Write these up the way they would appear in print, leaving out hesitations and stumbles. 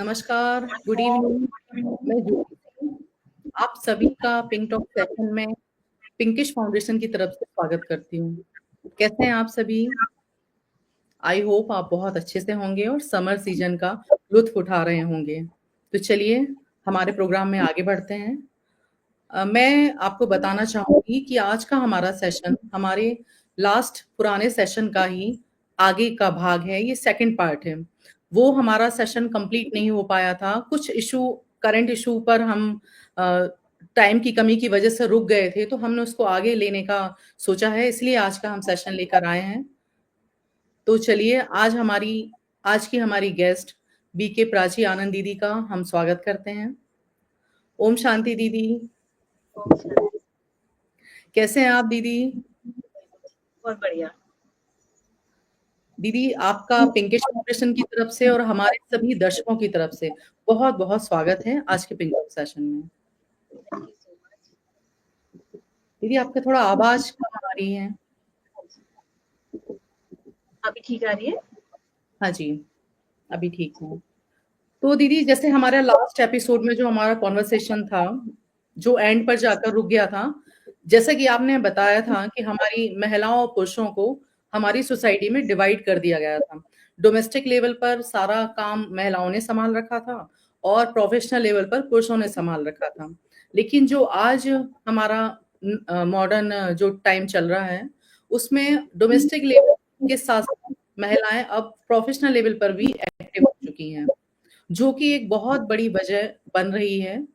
नमस्कार, good evening. मैं ज्योति हूँ। आप सभी का पिंक टॉक सेशन में पिंकिश फाउंडेशन की तरफ से स्वागत करती हूँ। कैसे हैं आप सभी? आई होप आप बहुत अच्छे से होंगे और समर सीजन का लुत्फ उठा रहे होंगे। तो चलिए हमारे प्रोग्राम में आगे बढ़ते हैं। मैं आपको बताना चाहूंगी कि आज का हमारा सेशन हमारे लास्ट पुराने सेशन का ही आगे का भाग है। ये सेकंड पार्ट है। वो हमारा सेशन कंप्लीट नहीं हो पाया था। कुछ इशू, करंट इशू पर हम टाइम की कमी की वजह से रुक गए थे, तो हमने उसको आगे लेने का सोचा है, इसलिए आज का हम सेशन लेकर आए हैं। तो चलिए आज की हमारी गेस्ट बीके प्राची आनंद दीदी का हम स्वागत करते हैं। ओम शांति दीदी। कैसे हैं आप दीदी? बहुत बढ़िया दीदी, आपका पिंकिश फाउंडेशन की तरफ से और हमारे सभी दर्शकों की तरफ से बहुत बहुत स्वागत है आज के पिंक सेशन में। दीदी, आपका थोड़ा आवाज कम आ रही है। अभी ठीक आ रही है? हाँ जी, अभी ठीक है। तो दीदी, जैसे हमारा लास्ट एपिसोड में जो हमारा कॉन्वर्सेशन था, जो एंड पर जाकर रुक गया था, जैसा कि आपने बताया था कि हमारी महिलाओं और पुरुषों को हमारी सोसाइटी में डिवाइड कर दिया गया था। डोमेस्टिक लेवल पर सारा काम महिलाओं ने संभाल रखा था और प्रोफेशनल लेवल पर पुरुषों ने संभाल रखा था। लेकिन जो आज हमारा मॉडर्न जो टाइम चल रहा है, उसमें डोमेस्टिक लेवल के साथ साथ महिलाएं अब प्रोफेशनल लेवल पर भी एक्टिव हो चुकी हैं, जो कि एक बहुत बड़ी वजह बन रही है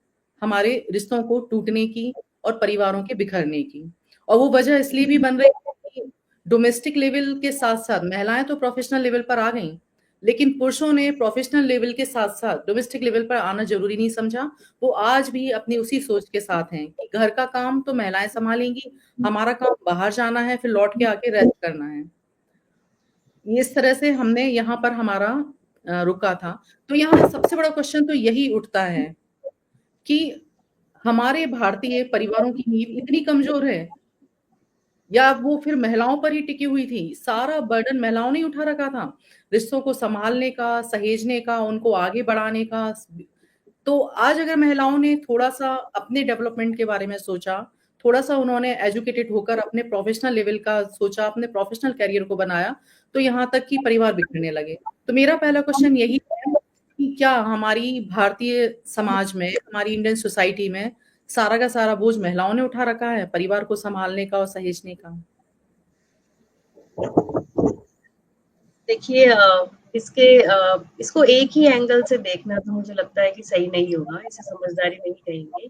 हमारे रिश्तों को टूटने की और परिवारों के बिखरने की। और वो वजह इसलिए भी बन रही है कि डोमेस्टिक लेवल के साथ-साथ महिलाएं तो प्रोफेशनल लेवल पर आ गईं, लेकिन पुरुषों ने प्रोफेशनल लेवल के साथ-साथ डोमेस्टिक लेवल पर आना ज़रूरी नहीं समझा। वो आज भी अपनी उसी सोच के साथ हैं कि घर का काम तो महिलाएं सँभालेंगी, हमारा काम बाहर जाना है, फिर लौट के आके रेस्ट करना है। इस तरह से हमने यहाँ पर हमारा रुका था। तो यहाँ सबसे बड़ा क्वेश्चन तो यही उठता है कि हमारे भारतीय परिवारों की नींव इतनी कमज़ोर है या वो फिर महिलाओं पर ही टिकी हुई थी? सारा बर्डन महिलाओं ने ही उठा रखा था, रिश्तों को सँभालने का, सहेजने का, उनको आगे बढ़ाने का। तो आज अगर महिलाओं ने थोड़ा-सा अपने डेवलपमेंट के बारे में सोचा, थोड़ा-सा उन्होंने एजुकेटेड होकर अपने प्रोफेशनल लेवल का सोचा, अपने प्रोफेशनल करियर को बनाया, तो यहाँ तक कि परिवार बिखरने लगे। तो मेरा पहला क्वेश्चन यही है कि क्या हमारी भारतीय समाज में, हमारी इंडियन सोसाइटी में सारा का सारा बोझ महिलाओं ने उठा रखा है, परिवार को सँभालने का और सहेजने का? देखिए इसको एक ही एंगल से देखना तो मुझे लगता है कि सही नहीं होगा, इसे समझदारी नहीं कहेंगे।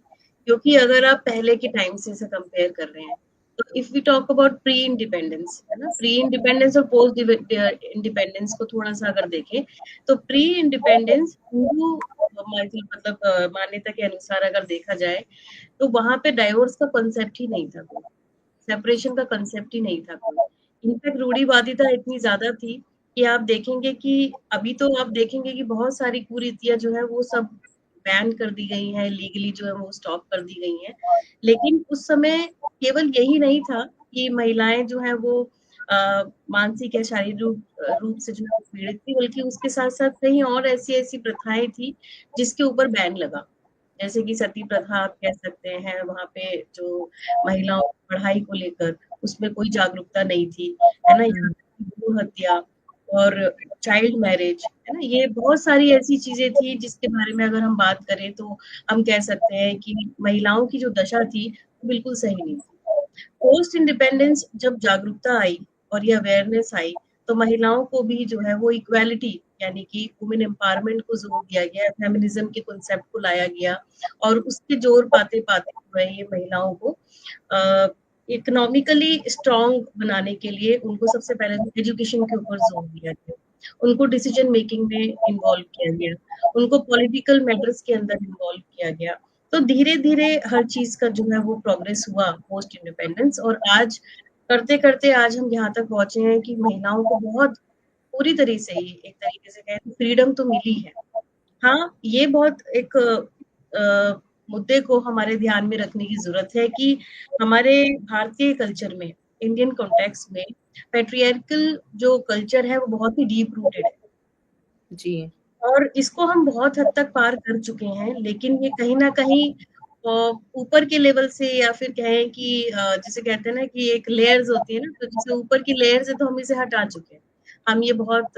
क्योंकि अगर आप पहले के टाइम से इसे कंपेयर कर रहे हैं, तो if we talk about pre independence, है ना? प्री इंडिपेंडेंस और पोस्ट इंडिपेंडेंस को थोड़ा-सा अगर देखें, तो प्री इंडिपेंडेंस हिंदू मान्यता के अनुसार अगर देखा जाए, तो वहाँ पे डाइवोर्स का कांसेप्ट ही नहीं था कोई, सेपरेशन का कांसेप्ट ही नहीं था कोई। इनफैक्ट रूढ़िवादिता इतनी ज़्यादा थी कि आप देखेंगे कि अभी तो आप देखेंगे कि बहुत सारी कुरीतियाँ जो है वो सब बैन कर दी गई हैं, लीगली जो है वो स्टॉप कर दी गई हैं। लेकिन उस समय केवल यही नहीं था कि महिलाएँ जो हैं वो मानसिक या शारीरिक रूप से जो है पीड़ित थी, बल्कि उसके साथ-साथ कई और ऐसी-ऐसी प्रथाएँ थी जिसके ऊपर बैन लगा। जैसे कि सती प्रथा आप कह सकते हैं, वहाँ पे जो महिलाओं की पढ़ाई को लेकर उसमें कोई जागरूकता नहीं थी, है ना? यहाँ हुँ। तक कि भ्रूण हत्या और चाइल्ड मैरिज, है ना? ये बहुत सारी ऐसी चीज़ें थी जिसके बारे में अगर हम बात करें तो हम कह सकते हैं कि महिलाओं की जो दशा थी, वो बिल्कुल सही नहीं थी। पोस्ट इंडिपेंडेंस जब जागरूकता आई और ये अवेयरनेस आई, तो महिलाओं को भी जो है वो इक्वालिटी यानी कि वुमेन एम्पावरमेंट को ज़ोर दिया गया, फेमिनिज़्म के कॉन्सेप्ट को लाया गया और उसके जोर पाते-पाते जो है ये महिलाओं को अ, इकोनॉमिकली स्ट्रॉन्ग बनाने के लिए उनको सबसे पहले तो एजुकेशन के ऊपर जोर दिया गया। उनको डिसीजन मेकिंग में इन्वॉल्व किया गया, उनको पॉलिटिकल मैटर्स के अंदर इन्वॉल्व किया गया। तो धीरे-धीरे हर चीज़ का जो है वो प्रोग्रेस हुआ पोस्ट इंडिपेंडेंस और आज करते-करते आज हम यहाँ तक पहुँचे हैं कि महिलाओं को बहुत पूरी तरह से ही एक तरीके से कहें तो फ्रीडम तो मिली है। हाँ, ये बहुत एक मुद्दे को हमारे ध्यान में रखने की ज़रूरत है कि हमारे भारतीय कल्चर में, इंडियन कॉन्टेक्स्ट में पैट्रियार्कल जो कल्चर है वो बहुत ही डीप रूटेड है। जी। और इसको हम बहुत हद तक पार कर चुके हैं, लेकिन ये कहीं न कहीं ऊपर के लेवल से, या फिर कहें कि जिसे कहते हैं ना कि एक लेयर्स होती है ना, तो जैसे ऊपर की लेयर्स है तो हम इसे हटा चुके हैं। हम ये बहुत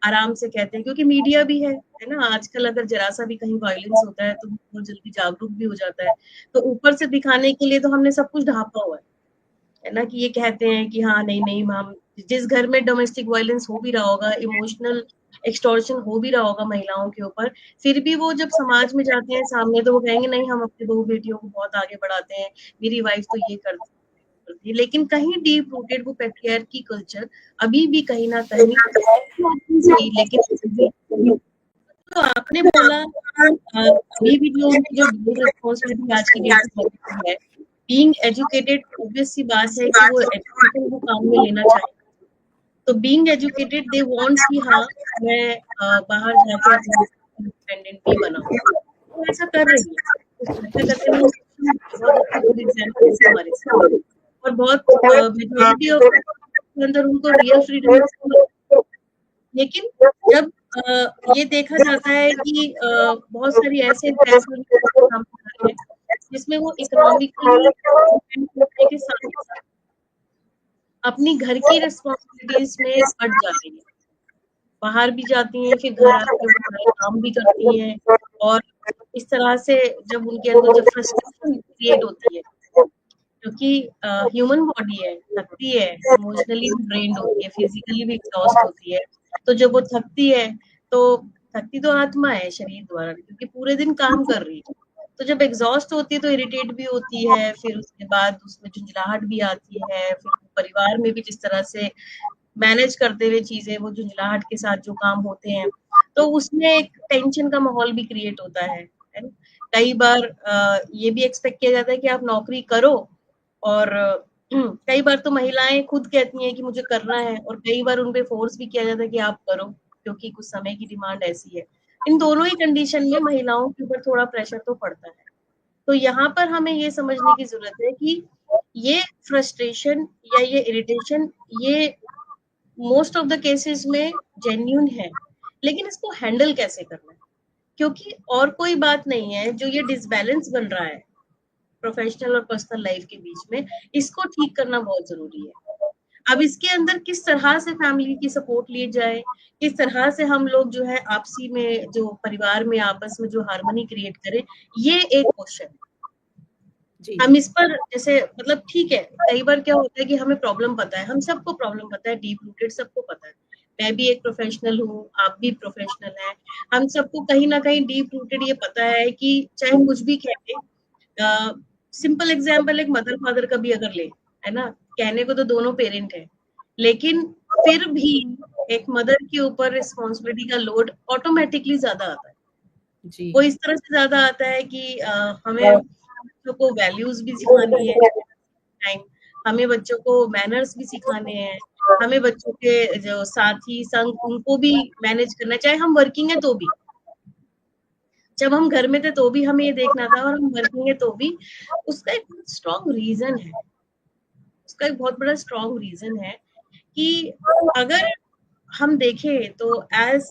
आराम से कहते हैं, क्योंकि मीडिया भी है ना? आजकल अगर ज़रा-सा भी कहीं वायलेंस होता है तो बहुत जल्दी जागरूक भी हो जाता है। तो ऊपर से दिखाने के लिए तो हमने सब कुछ ढाँपा हुआ है ना? कि ये कहते हैं कि हाँ, नहीं-नहीं हम जिस घर में डोमेस्टिक वायलेंस हो भी रहा होगा, इमोशनल एक्सटॉर्शन हो भी रहा होगा महिलाओं के ऊपर, फिर भी वो जब समाज में जाते हैं सामने, तो वो कहेंगे नहीं, हम अपनी बहू-बेटियों को बहुत आगे बढ़ाते हैं, मेरी वाइफ तो ये करती है। लेकिन कहीं डीप रूटेड वो पैट्रियार्की कल्चर अभी भी कहीं न कहीं सही, लेकिन अभी तो आपने बोला अभी भी जो उनकी जो ड्यूल रिस्पॉन्सिबिलिटी आज की डेट में बनती है, बीइंग एजुकेटेड, ऑब्वियस सी बात है कि वो एजुकेशन वो काम में लेना चाहिए। तो बीइंग एजुकेटेड दे वांट कि हाँ, मैं बाहर जाके अपना इंडिपेंडेंट भी बनाऊँ। वो ऐसा कर रही है। उस करते-करते वो बहुत अच्छी गुड एग्ज़ाम्पल है हमारे सामने, और बहुत मेजॉरिटी ऑफ के अंदर उनको रियल फ्रीडम है। लेकिन जब ये देखा जाता है कि बहुत सारी ऐसे फैसले सामने आ रहे हैं, जिसमें वो इकोनॉमिकली डिपेंड करने के साथ-साथ अपनी घर की रिस्पॉन्सिबिलिटीज़ में बढ़ जाती हैं। बाहर भी जाती हैं, फिर घर आके वो सारे काम भी करती हैं, और इस तरह से जब उनके अंदर जब फ्रस्ट्रेशन क्रिएट होती है, क्योंकि ह्यूमन बॉडी है, थकती है, इमोशनली भी ड्रेन्ड होती है, फिजिकली भी एग्ज़ॉस्ट होती है। तो जब वो थकती है, तो थकती तो आत्मा है शरीर द्वारा, क्योंकि पूरे दिन काम कर रही है। तो जब एग्ज़ॉस्ट होती है तो इरिटेट भी होती है, फिर उसके बाद उसमें झुंझलाहट भी आती है, फिर परिवार में भी जिस तरह से मैनेज करते हुए चीज़ें, वो झुंझलाहट के साथ जो काम होते हैं, तो उसमें एक टेंशन का माहौल भी क्रिएट होता है ना? कई बार ये भी एक्सपेक्ट किया जाता है कि आप नौकरी करो, और कई बार तो महिलाएँ खुद कहती हैं कि मुझे करना है, और कई बार उन पे फ़ोर्स भी किया जाता है कि आप करो, क्योंकि कुछ समय की डिमांड ऐसी है। इन दोनों ही कंडीशन में महिलाओं के ऊपर थोड़ा प्रेशर तो पड़ता है। तो यहाँ पर हमें ये समझने की ज़रूरत है कि ये फ्रस्ट्रेशन या ये इरिटेशन, ये मोस्ट ऑफ द केसेस में जेन्युइन है, लेकिन इसको हैंडल कैसे करना है? क्योंकि और कोई बात नहीं है, जो ये डिसबैलेंस बन रहा है प्रोफेशनल और पर्सनल लाइफ के बीच में, इसको ठीक करना बहुत ज़रूरी है। अब इसके अंदर किस तरह से फैमिली की सपोर्ट ली जाए, किस तरह से हम लोग जो है आपसी में, जो परिवार में आपस में जो हार्मनी क्रिएट करें, ये एक क्वेश्चन है। जी, हम इस पर जैसे मतलब ठीक है, कई बार क्या होता है कि हमें प्रॉब्लम पता है, हम सबको प्रॉब्लम पता है, डीप रूटेड सबको पता है। मैं भी एक प्रोफेशनल हूँ, आप भी प्रोफेशनल हैं। हम सबको कहीं न कहीं डीप रूटेड ये पता है कि चाहे कुछ भी कह लें, सिंपल एग्जांपल एक मदर-फादर का भी अगर लें, है ना? कहने को तो दोनों पेरेंट हैं, लेकिन फिर भी एक मदर के ऊपर रिस्पॉन्सिबिलिटी का लोड ऑटोमैटिकली ज़्यादा आता है। जी, वो इस तरह से ज़्यादा आता है कि हमें बच्चों को वैल्यूज़ भी सिखानी है टाइम, हमें बच्चों को मैनर्स भी सिखाने हैं, हमें बच्चों के जो साथी संग उनको भी मैनेज करना है, चाहे हम वर्किंग है तो भी। जब हम घर में थे तो भी हमें ये देखना था, और हम वर्किंग है तो भी। उसका एक स्ट्रॉन्ग रीज़न है, उसका एक बहुत बड़ा स्ट्रॉन्ग रीज़न है कि अगर हम देखें तो एज़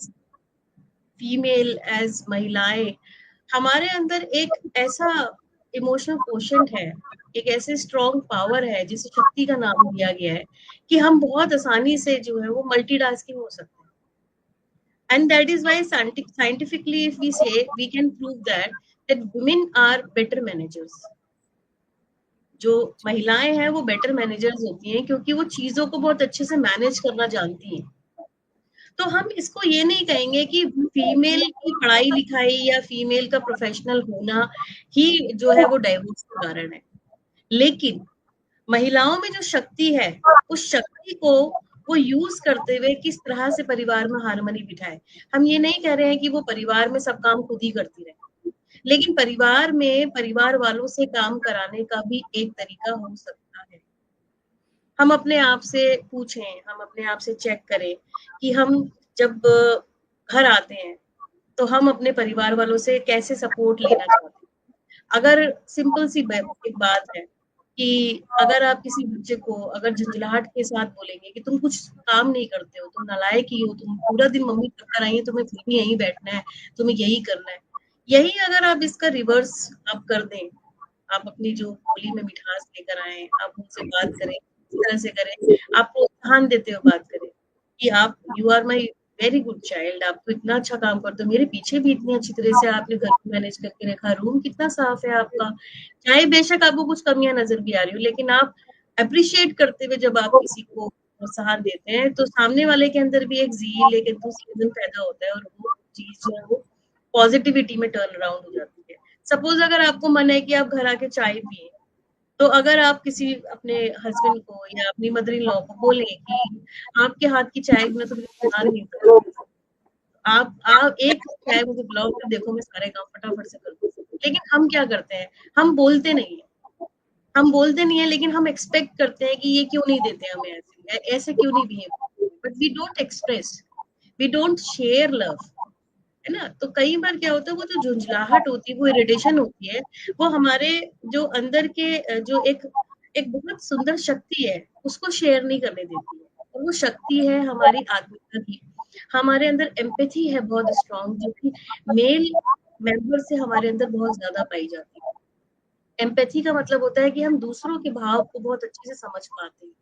फीमेल, एज़ महिलाएँ, हमारे अंदर एक ऐसा इमोशनल क्वोशंट है, एक ऐसे स्ट्रॉन्ग पावर है जिसे शक्ति का नाम दिया गया है, कि हम बहुत आसानी से जो है वो मल्टीटास्किंग हो सकते हैं। And that is why scientifically if we say we can prove that women are better managers. जो महिलाएँ हैं वो बेटर मैनेजर्स होती हैं, क्योंकि वो चीज़ों को बहुत अच्छे से मैनेज करना जानती हैं। तो हम इसको ये नहीं कहेंगे कि फीमेल की पढ़ाई-लिखाई या फीमेल का प्रोफेशनल होना ही जो है वो डाइवोर्स का कारण है। लेकिन महिलाओं में जो शक्ति है, उस शक्ति को वो यूज़ करते हुए किस तरह से परिवार में हार्मनी बिठाएँ। हम ये नहीं कह रहे हैं कि वो परिवार में सब काम खुद ही करती रहे। लेकिन परिवार में परिवार वालों से काम कराने का भी एक तरीका हो सकता है। हम अपने आप से पूछें, हम अपने आप से चेक करें कि हम जब घर आते हैं, तो हम अपने परिवार वालों से कैसे सपोर्ट लेना चाहते हैं। अगर सिंपल सी एक बात है, कि अगर आप किसी बच्चे को अगर झुंझलाहट के साथ बोलेंगे कि तुम कुछ काम नहीं करते हो, तुम नालायक ही हो, तुम पूरा दिन मम्मी थक आई है, तुम्हें फिर भी यहीं बैठना है, तुम्हें यही करना है। यही अगर आप इसका रिवर्स आप कर दें, आप अपनी जो बोली में मिठास लेकर आएँ, आप उनसे बात करें, इस तरह से करें, आप प्रोत्साहन देते हुए बात करें कि आप you are my very good child, आप तो इतना अच्छा काम करते हो, मेरे पीछे भी इतनी अच्छी तरह से आपने घर को मैनेज करके रखा, रूम कितना साफ है आपका। चाहे बेशक आपको कुछ कमियाँ नज़र भी आ रही हो, लेकिन आप एप्रिशिएट करते हुए जब आप किसी को प्रोत्साहन देते हैं, तो सामने वाले के अंदर भी एक ज़ील, एक एंथुसियाज़्म पैदा होता है और वो चीज़ जो है वो पॉज़िटिविटी में टर्न अराउंड हो जाती है। सपोज़ अगर आपको मन है कि आप घर आके चाय पिएँ, तो अगर आप किसी अपने हस्बैंड को या अपनी मदर इन लॉ को बोलें कि आपके हाथ की चाय बिना तो मुझे गुज़ार नहीं होता। आप एक चाय मुझे पिलाओ, फिर देखो मैं सारे काम फटाफट से कर दूँगी। लेकिन हम क्या करते हैं, हम बोलते नहीं हैं। हम बोलते नहीं हैं, लेकिन हम एक्सपेक्ट करते हैं कि ये क्यों नहीं देते हमें ऐसे, ऐसे क्यों नहीं बिहेव करते, but we don't express, we don't share love, है ना? तो कई बार क्या होता है, वो जो झुंझलाहट होती है, वो इरिटेशन होती है, वो हमारे जो अंदर के जो एक एक बहुत सुंदर शक्ति है, उसको शेयर नहीं करने देती है। और वो शक्ति है हमारी आत्मीयता की। हमारे अंदर एम्पैथी है बहुत स्ट्रॉन्ग, जो कि मेल मेंबर से हमारे अंदर बहुत ज़्यादा पाई जाती है। एम्पैथी का मतलब होता है कि हम दूसरों के भाव को बहुत अच्छे से समझ पाते हैं।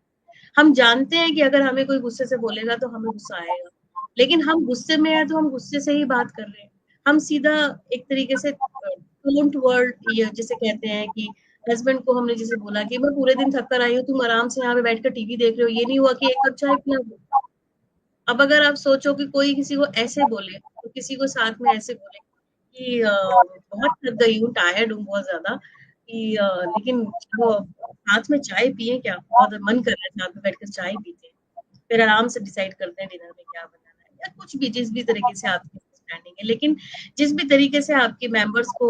हम जानते हैं कि अगर हमें कोई गुस्से से बोलेगा तो हमें गुस्सा आएगा, लेकिन हम गुस्से में हैं तो हम गुस्से से ही बात कर रहे हैं। हम सीधा एक तरीके से टोंट वर्ड या जिसे कहते हैं कि हस्बैंड को हमने जैसे बोला कि मैं पूरे दिन थक कर आई हूँ, तुम आराम से यहाँ पे बैठ कर टीवी देख रहे हो, ये नहीं हुआ कि 1 कप चाय पिला दो। अब अगर आप सोचो कि कोई किसी को ऐसे बोले, तो किसी को साथ में ऐसे बोले कि बहुत थक गई हूँ, टायर्ड हूँ बहुत ज़्यादा कि लेकिन चलो साथ में चाय पिएँ क्या? बहुत मन कर रहा है साथ में बैठ कर चाय पीते हैं। फिर आराम से डिसाइड करते हैं डिनर में क्या बनाना है या कुछ भी जिस भी तरीके से आपकी अंडरस्टैंडिंग है। लेकिन जिस भी तरीके से आपके मेंबर्स को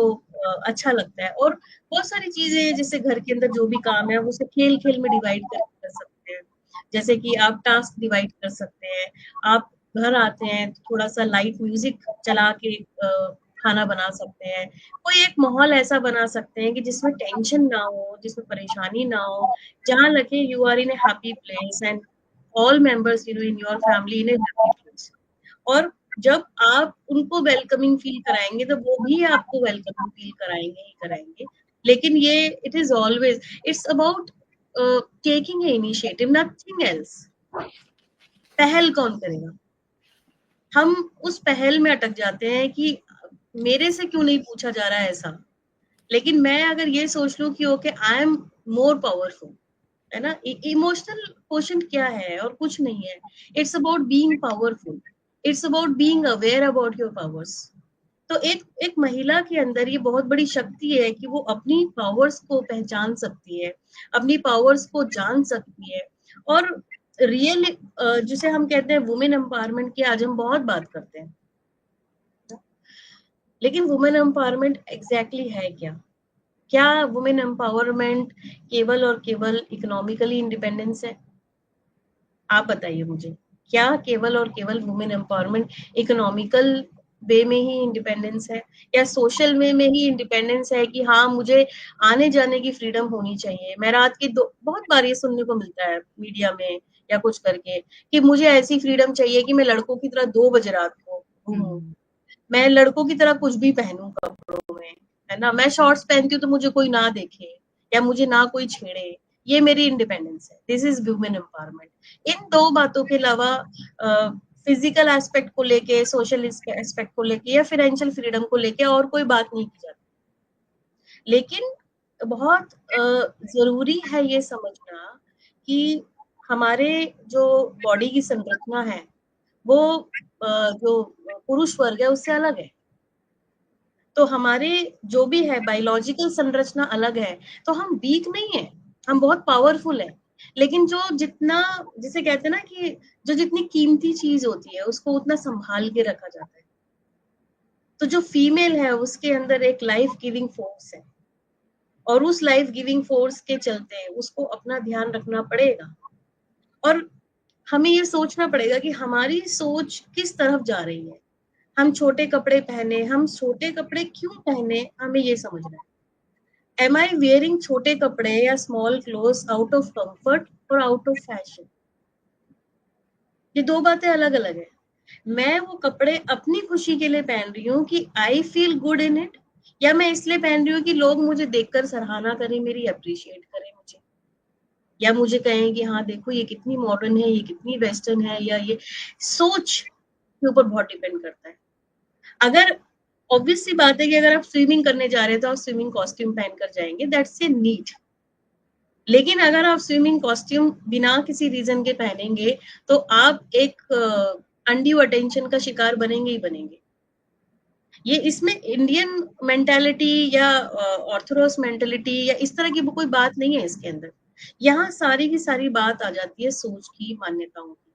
अच्छा लगता है और बहुत सारी चीज़ें हैं जैसे घर के अंदर जो भी काम है, वो उसे खेल-खेल में डिवाइड करके कर सकते हैं। जैसे कि आप टास्क डिवाइड कर सकते हैं। आप घर आते हैं, थोड़ा-सा लाइट म्यूज़िक चला के खाना बना सकते हैं। कोई एक माहौल ऐसा बना सकते हैं कि जिसमें टेंशन ना हो, जिसमें परेशानी ना हो, जहाँ लगे you are in a happy place and all members you know in your family in a happy place. और जब आप उनको वेलकमिंग फील कराएँगे, तो वो भी आपको वेलकमिंग फील कराएँगे ही कराएँगे। लेकिन ये it is always it's about taking a initiative nothing else. पहल कौन करेगा? हम उस पहल में अटक जाते हैं कि मेरे से क्यों नहीं पूछा जा रहा है ऐसा? लेकिन मैं अगर ये सोच लूँ कि okay I am more powerful, है ना? इमोशनल क्वोशंट क्या है और कुछ नहीं है। It's about being powerful. It's about being aware about your powers. तो एक एक महिला के अंदर ये बहुत बड़ी शक्ति है कि वो अपनी पावर्स को पहचान सकती है, अपनी पावर्स को जान सकती है और रियल जिसे हम कहते हैं वुमेन एम्पावरमेंट की आज हम बहुत बात करते हैं। लेकिन वुमेन एम्पावरमेंट एग्ज़ैक्टली है क्या? क्या वुमेन एम्पावरमेंट केवल और केवल इकोनॉमिकली इंडिपेंडेंस है? आप बताइए मुझे। क्या केवल और केवल वुमेन एम्पावरमेंट इकोनॉमिकल वे में ही इंडिपेंडेंस है या सोशल वे में ही इंडिपेंडेंस है कि हाँ, मुझे आने-जाने की फ्रीडम होनी चाहिए। मैं रात के 2 बहुत बार ये सुनने को मिलता है मीडिया में या कुछ करके कि मुझे ऐसी फ्रीडम चाहिए कि मैं लड़कों की तरह 2 बजे रात को घूमूँ। मैं लड़कों की तरह कुछ भी पहनूँ कपड़ों में, है ना? मैं शॉर्ट्स पहनती हूँ तो मुझे कोई ना देखे या मुझे ना कोई छेड़े, ये मेरी इंडिपेंडेंस है। This is women empowerment. इन 2 बातों के अलावा फिज़िकल एस्पेक्ट को लेके, सोशल एस्पेक्ट को लेके या फाइनेंशियल फ्रीडम को लेके और कोई बात नहीं की जाती। लेकिन बहुत ज़रूरी है ये समझना कि हमारे जो बॉडी की संरचना है, वो जो पुरुष वर्ग है उससे अलग है। तो हमारे जो भी है बायोलॉजिकल संरचना अलग है, तो हम वीक नहीं हैं, हम बहुत पावरफुल हैं। लेकिन जो जितना जिसे कहते हैं ना कि जो जितनी कीमती चीज़ होती है, उसको उतना सँभाल के रखा जाता है। तो जो फीमेल है, उसके अंदर एक लाइफ गिविंग फ़ोर्स है और उस लाइफ गिविंग फ़ोर्स के चलते उसको अपना ध्यान रखना पड़ेगा और हमें ये सोचना पड़ेगा कि हमारी सोच किस तरफ जा रही है। हम छोटे कपड़े पहने, हम छोटे कपड़े क्यों पहने, हमें ये समझना है। एम आई वेयरिंग छोटे कपड़े या small clothes out of comfort और आउट ऑफ फैशन? ये दो बातें अलग अलग है। मैं वो कपड़े अपनी खुशी के लिए पहन रही हूँ कि I feel good in it, या मैं इसलिए पहन रही हूँ कि लोग मुझे देखकर सराहना करें, मेरी अप्रिशिएट करें मुझे, या मुझे कहें कि हाँ देखो ये कितनी मॉडर्न है, ये कितनी वेस्टर्न है, या ये सोच के ऊपर बहुत डिपेंड करता है। अगर ऑब्वियस सी बात है कि अगर आप स्विमिंग करने जा रहे हैं तो आप स्विमिंग कॉस्ट्यूम पहनकर जाएंगे, दैट्स ए नीड। लेकिन अगर आप स्विमिंग कॉस्ट्यूम बिना किसी रीजन के पहनेंगे तो आप एक अनड्यू अटेंशन का शिकार बनेंगे ही बनेंगे। ये इसमें इंडियन मेंटालिटी या ऑर्थोडॉक्स मेंटालिटी या इस तरह की कोई बात नहीं है इसके अंदर। यहाँ सारी की सारी बात आ जाती है सोच की, मान्यताओं की।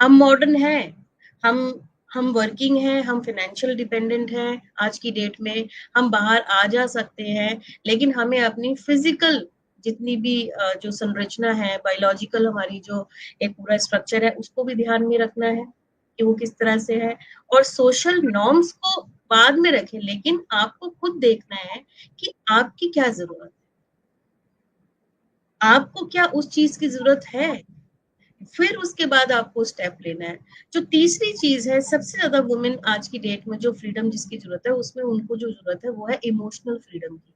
हम मॉडर्न हैं, हम वर्किंग हैं, हम फाइनेंशियल डिपेंडेंट हैं आज की डेट में, हम बाहर आ जा सकते हैं, लेकिन हमें अपनी फिजिकल जितनी भी जो संरचना है, बायोलॉजिकल हमारी जो एक पूरा स्ट्रक्चर है, उसको भी ध्यान में रखना है कि वो किस तरह से है। और सोशल नॉर्म्स को बाद में रखें, लेकिन आपको खुद देखना है कि आपकी क्या जरूरत है, आपको क्या उस चीज की जरूरत है, फिर उसके बाद आपको स्टेप लेना है। जो तीसरी चीज है, सबसे ज्यादा वुमेन आज की डेट में जो फ्रीडम जिसकी जरूरत है, उसमें उनको जो जरूरत है वो है इमोशनल फ्रीडम की।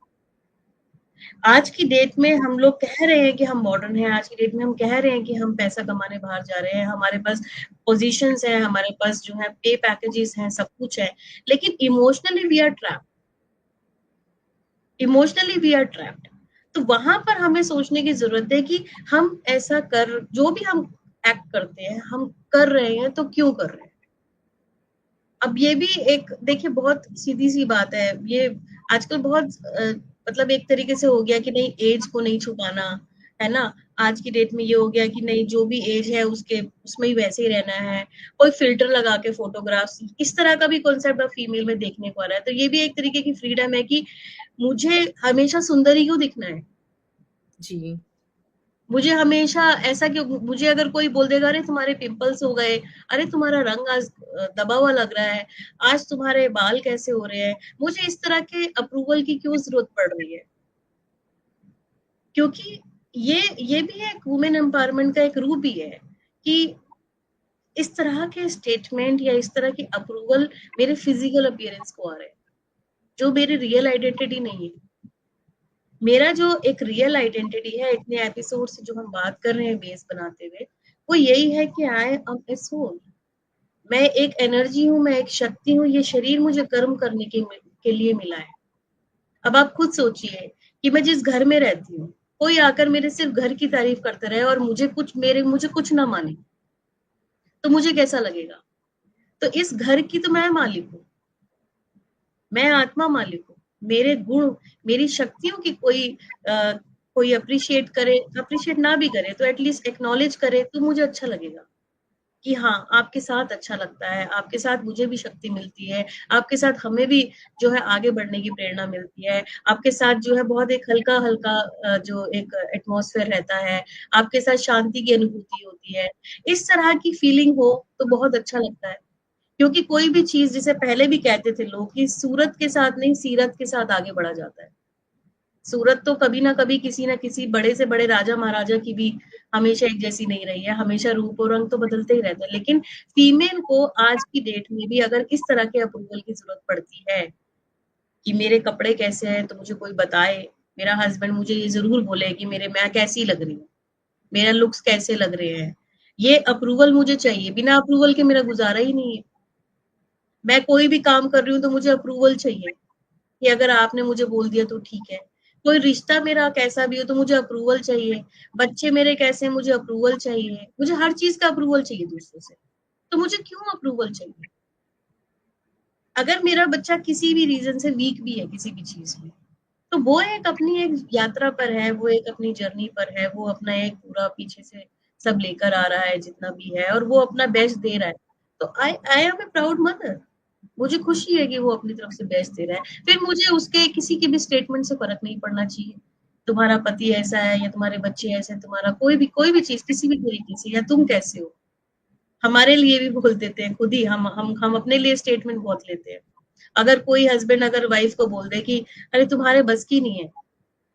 आज की डेट में हम लोग कह रहे हैं कि हम मॉडर्न हैं, आज की डेट में हम कह रहे हैं कि हम पैसा कमाने बाहर जा रहे हैं, हमारे पास पोजीशंस हैं, हमारे पास जो है पे पैकेजेस हैं, सब कुछ है, लेकिन emotionally we are trapped, emotionally we are trapped. तो वहां पर हमें सोचने की जरूरत है कि हम ऐसा कर, जो भी हम एक्ट करते हैं, हम कर रहे हैं तो क्यों कर रहे हैं। अब ये भी एक देखिए बहुत सीधी सी बात है, ये आजकल बहुत मतलब एक तरीके से हो गया कि नहीं, एज को नहीं छुपाना है ना। आज की डेट में ये हो गया कि नहीं, जो भी एज है उसके उसमें ही वैसे ही रहना है, कोई फिल्टर लगा के फोटोग्राफ्स, इस तरह का भी कॉन्सेप्ट अब फीमेल में देखने को आ रहा है। तो ये भी एक तरीके की फ्रीडम है कि मुझे हमेशा सुंदर ही क्यों दिखना है, जी। मुझे हमेशा ऐसा क्यों, मुझे अगर कोई बोल देगा अरे तुम्हारे पिंपल्स हो गए, अरे तुम्हारा रंग आज दबा हुआ लग रहा है, आज तुम्हारे बाल कैसे हो रहे हैं, मुझे इस तरह के अप्रूवल की क्यों जरूरत पड़ रही है। क्योंकि ये भी एक वुमेन एम्पावरमेंट का एक रूप ही है कि इस तरह के स्टेटमेंट या इस तरह की अप्रूवल मेरे फिजिकल अपीयरेंस को आ रहे हैं, जो मेरी रियल आइडेंटिटी नहीं है। मेरा जो एक रियल आइडेंटिटी है, इतने एपिसोड से जो हम बात कर रहे हैं बेस बनाते हुए, वो यही है कि आई एम ए सोल, मैं एक एनर्जी हूँ, मैं एक शक्ति हूँ, ये शरीर मुझे कर्म करने के लिए मिला है। अब आप खुद सोचिए कि मैं जिस घर में रहती हूँ, कोई आकर मेरे सिर्फ घर की तारीफ करता रहे और मुझे कुछ ना माने, तो मुझे कैसा लगेगा। तो इस घर की तो मैं मालिक हूँ, मैं आत्मा मालिक हूँ। मेरे गुण, मेरी शक्तियों की कोई अप्रिशिएट करे, अप्रिशिएट ना भी करे तो एटलीस्ट एक्नॉलेज करे, तो मुझे अच्छा लगेगा कि हाँ आपके साथ अच्छा लगता है, आपके साथ मुझे भी शक्ति मिलती है, आपके साथ हमें भी जो है आगे बढ़ने की प्रेरणा मिलती है, आपके साथ जो है बहुत एक हल्का हल्का जो एक एटमॉस्फेयर रहता है, आपके साथ शांति की अनुभूति होती है। इस तरह की फीलिंग हो तो बहुत अच्छा लगता है। क्योंकि कोई भी चीज, जिसे पहले भी कहते थे लोग कि सूरत के साथ नहीं सीरत के साथ आगे बढ़ा जाता है। सूरत तो कभी ना कभी किसी ना किसी बड़े से बड़े राजा महाराजा की भी हमेशा एक जैसी नहीं रही है, हमेशा रूप और रंग तो बदलते ही रहता है। लेकिन फीमेल को आज की डेट में भी अगर इस तरह के अप्रूवल की जरूरत पड़ती है कि मेरे कपड़े कैसे हैं तो मुझे कोई बताए, मेरा हस्बैंड मुझे ये जरूर बोले कि मेरे मैं कैसी लग रही हूँ, मेरा लुक्स कैसे लग रहे हैं, ये अप्रूवल मुझे चाहिए। बिना अप्रूवल के मेरा गुजारा ही नहीं है। मैं कोई भी काम कर रही हूँ तो मुझे अप्रूवल चाहिए कि अगर आपने मुझे बोल दिया तो ठीक है। कोई रिश्ता मेरा कैसा भी हो तो मुझे अप्रूवल चाहिए, बच्चे मेरे कैसे हैं मुझे अप्रूवल चाहिए, मुझे हर चीज का अप्रूवल चाहिए दूसरों से। तो मुझे क्यों अप्रूवल चाहिए। अगर मेरा बच्चा किसी भी रीजन से वीक भी है किसी भी चीज में, तो वो एक अपनी एक यात्रा पर है, वो एक अपनी जर्नी पर है, वो अपना एक पूरा पीछे से सब लेकर आ रहा है जितना भी है, और वो अपना बेस्ट दे रहा है। तो I am a proud mother, मुझे खुशी है कि वो अपनी तरफ से बेस्ट दे रहा है। फिर मुझे उसके किसी के भी स्टेटमेंट से फर्क नहीं पड़ना चाहिए, तुम्हारा पति ऐसा है या तुम्हारे बच्चे ऐसे हैं, तुम्हारा कोई भी चीज किसी भी तरीके से, या तुम कैसे हो। हमारे लिए भी बोल देते हैं खुद ही, हम अपने लिए स्टेटमेंट बहुत लेते हैं। अगर कोई हस्बैंड अगर वाइफ को बोल दे कि अरे तुम्हारे बस की नहीं है,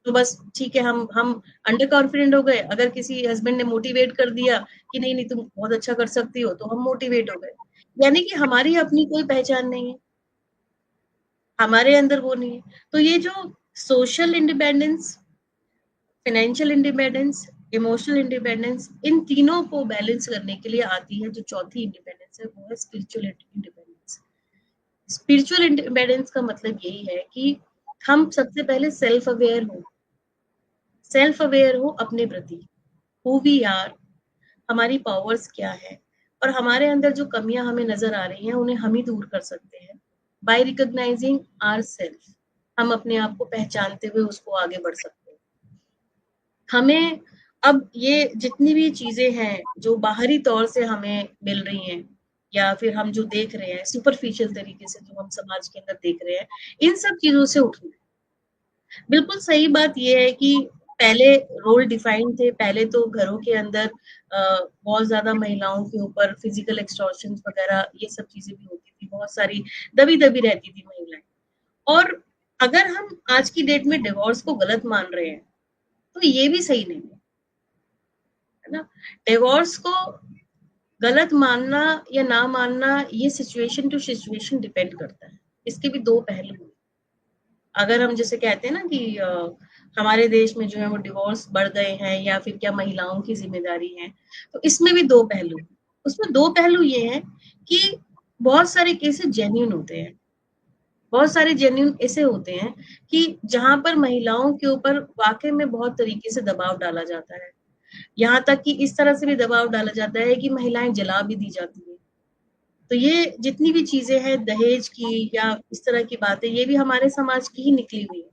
तो बस ठीक है, हम अंडर कॉन्फिडेंट हो गए। अगर किसी हस्बैंड ने मोटिवेट कर दिया कि नहीं नहीं तुम बहुत अच्छा कर सकती हो, तो हम मोटिवेट हो गए। यानी कि हमारी अपनी कोई पहचान नहीं है, हमारे अंदर वो नहीं है। तो ये जो social independence, financial independence, emotional independence, इन तीनों को बैलेंस करने के लिए आती है जो चौथी इंडिपेंडेंस है, वो है स्पिरिचुअल इंडिपेंडेंस। स्पिरिचुअल इंडिपेंडेंस का मतलब यही है कि हम सबसे पहले सेल्फ अवेयर हो अपने प्रति, हु वी आर, हमारी पावर्स क्या है, और हमारे अंदर जो कमियां हमें नजर आ रही हैं उन्हें हम ही दूर कर सकते हैं बाय रिकॉग्नाइजिंग आवर सेल्फ। हम अपने आप को पहचानते हुए उसको आगे बढ़ सकते हैं। हमें अब ये जितनी भी चीजें हैं जो बाहरी तौर से हमें मिल रही हैं, या फिर हम जो देख रहे हैं सुपरफिशियल तरीके से जो हम समाज के अंदर देख रहे हैं, इन सब चीजों से उठना। बिल्कुल सही बात ये है कि पहले रोल डिफाइंड थे, पहले तो घरों के अंदर बहुत ज्यादा महिलाओं के ऊपर फिजिकल एक्सटॉर्शन वगैरह ये सब चीजें भी होती थी, बहुत सारी दबी दबी रहती थी महिलाएं। और अगर हम आज की डेट में डिवोर्स को गलत मान रहे हैं, तो ये भी सही नहीं है ना। डिवोर्स को गलत मानना या ना मानना, ये सिचुएशन टू सिचुएशन डिपेंड करता है। इसके भी दो पहलू हैं। अगर हम जैसे कहते हैं ना कि हमारे देश में जो है वो डिवोर्स बढ़ गए हैं, या फिर क्या महिलाओं की जिम्मेदारी है, तो इसमें भी दो पहलू। उसमें दो पहलू ये हैं कि बहुत सारे केसेस जेन्युइन होते हैं, बहुत सारे जेन्युइन ऐसे होते हैं कि जहां पर महिलाओं के ऊपर वाकई में बहुत तरीके से दबाव डाला जाता है। यहाँ तक कि इस तरह से भी दबाव डाला जाता है कि महिलाएं जला भी दी जाती है। तो ये जितनी भी चीजें हैं दहेज की या इस तरह की बातें, ये भी हमारे समाज की ही निकली हुई है।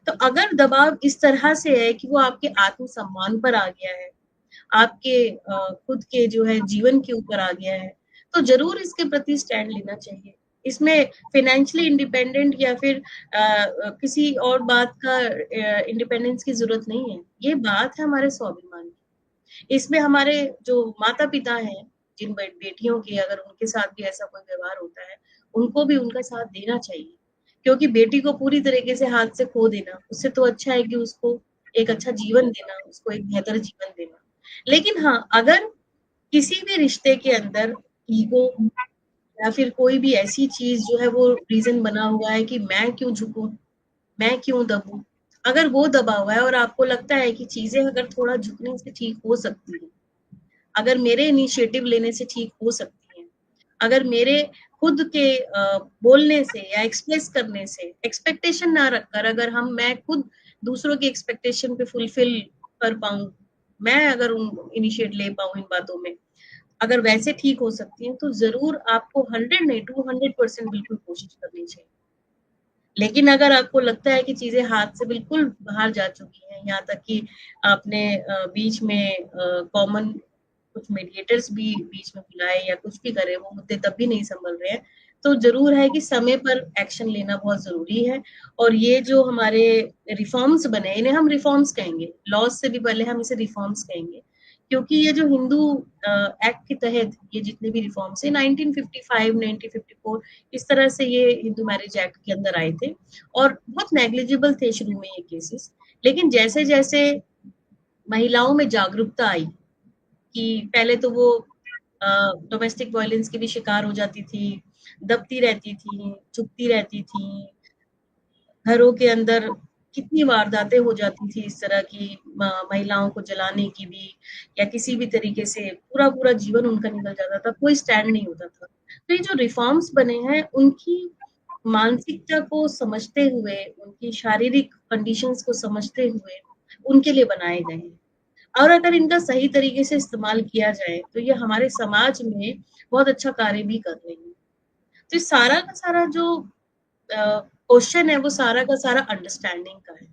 तो अगर दबाव इस तरह से है कि वो आपके आत्मसम्मान पर आ गया है, आपके खुद के जो है जीवन के ऊपर आ गया है, तो जरूर इसके प्रति स्टैंड लेना चाहिए। इसमें फाइनेंशियली इंडिपेंडेंट या फिर किसी और बात का इंडिपेंडेंस की जरूरत नहीं है। ये बात है हमारे स्वाभिमान की। इसमें हमारे जो माता पिता हैं, जिन बेटियों के अगर उनके साथ भी ऐसा कोई व्यवहार होता है, उनको भी उनका साथ देना चाहिए। क्योंकि बेटी को पूरी तरीके से हाथ से खो देना, उससे तो अच्छा है कि उसको एक अच्छा जीवन देना, उसको एक बेहतर जीवन देना। लेकिन हाँ, अगर किसी भी रिश्ते के अंदर ईगो या फिर कोई भी ऐसी चीज जो है वो रीजन बना हुआ है कि मैं क्यों झुकूं, मैं क्यों दबूं, अगर वो दबा हुआ है और आपको लगता है कि चीजें अगर थोड़ा झुकने से ठीक हो सकती है, अगर मेरे इनिशिएटिव लेने से ठीक हो सकती हैं, अगर मेरे खुद के बोलने से या एक्सप्रेस करने से, एक्सपेक्टेशन ना रखकर अगर मैं खुद दूसरों की एक्सपेक्टेशन पे फुलफिल कर पाऊं, मैं अगर इनिशिएट ले पाऊं इन बातों में, अगर वैसे ठीक हो सकती हैं, तो जरूर आपको 100 नहीं 200% बिल्कुल कोशिश करनी चाहिए। लेकिन अगर आपको लगता है कि चीजें हाथ से बिल्कुल बाहर जा चुकी हैं, यहाँ तक कि आपने बीच में कॉमन कुछ मीडिएटर्स भी बीच में बुलाए या कुछ भी करे, वो मुद्दे तब भी नहीं संभल रहे हैं, तो जरूर है कि समय पर एक्शन लेना बहुत जरूरी है। और ये जो हमारे रिफॉर्म्स बने, इन्हें हम रिफॉर्म्स कहेंगे, लॉज से भी पहले हम इसे रिफॉर्म्स कहेंगे। क्योंकि ये जो हिंदू एक्ट के तहत ये जितने भी रिफॉर्म्स है 1955 1954 इस तरह से ये हिंदू मैरिज एक्ट के अंदर आए थे, और बहुत नेग्लिजिबल थे शुरू में ये केसेस। लेकिन जैसे जैसे महिलाओं में जागरूकता आई कि पहले तो वो डोमेस्टिक वायलेंस की भी शिकार हो जाती थी, दबती रहती थी, चुपती रहती थी, घरों के अंदर कितनी वारदातें हो जाती थी इस तरह की, महिलाओं को जलाने की भी, या किसी भी तरीके से पूरा पूरा जीवन उनका निकल जाता था, कोई स्टैंड नहीं होता था। तो ये जो रिफॉर्म्स बने हैं उनकी मानसिकता को समझते हुए, उनकी शारीरिक कंडीशंस को समझते हुए उनके लिए बनाए गए हैं। और अगर इनका सही तरीके से इस्तेमाल किया जाए तो ये हमारे समाज में बहुत अच्छा कार्य भी कर रही है। तो सारा का सारा जो क्वेश्चन है वो सारा का सारा अंडरस्टैंडिंग का है।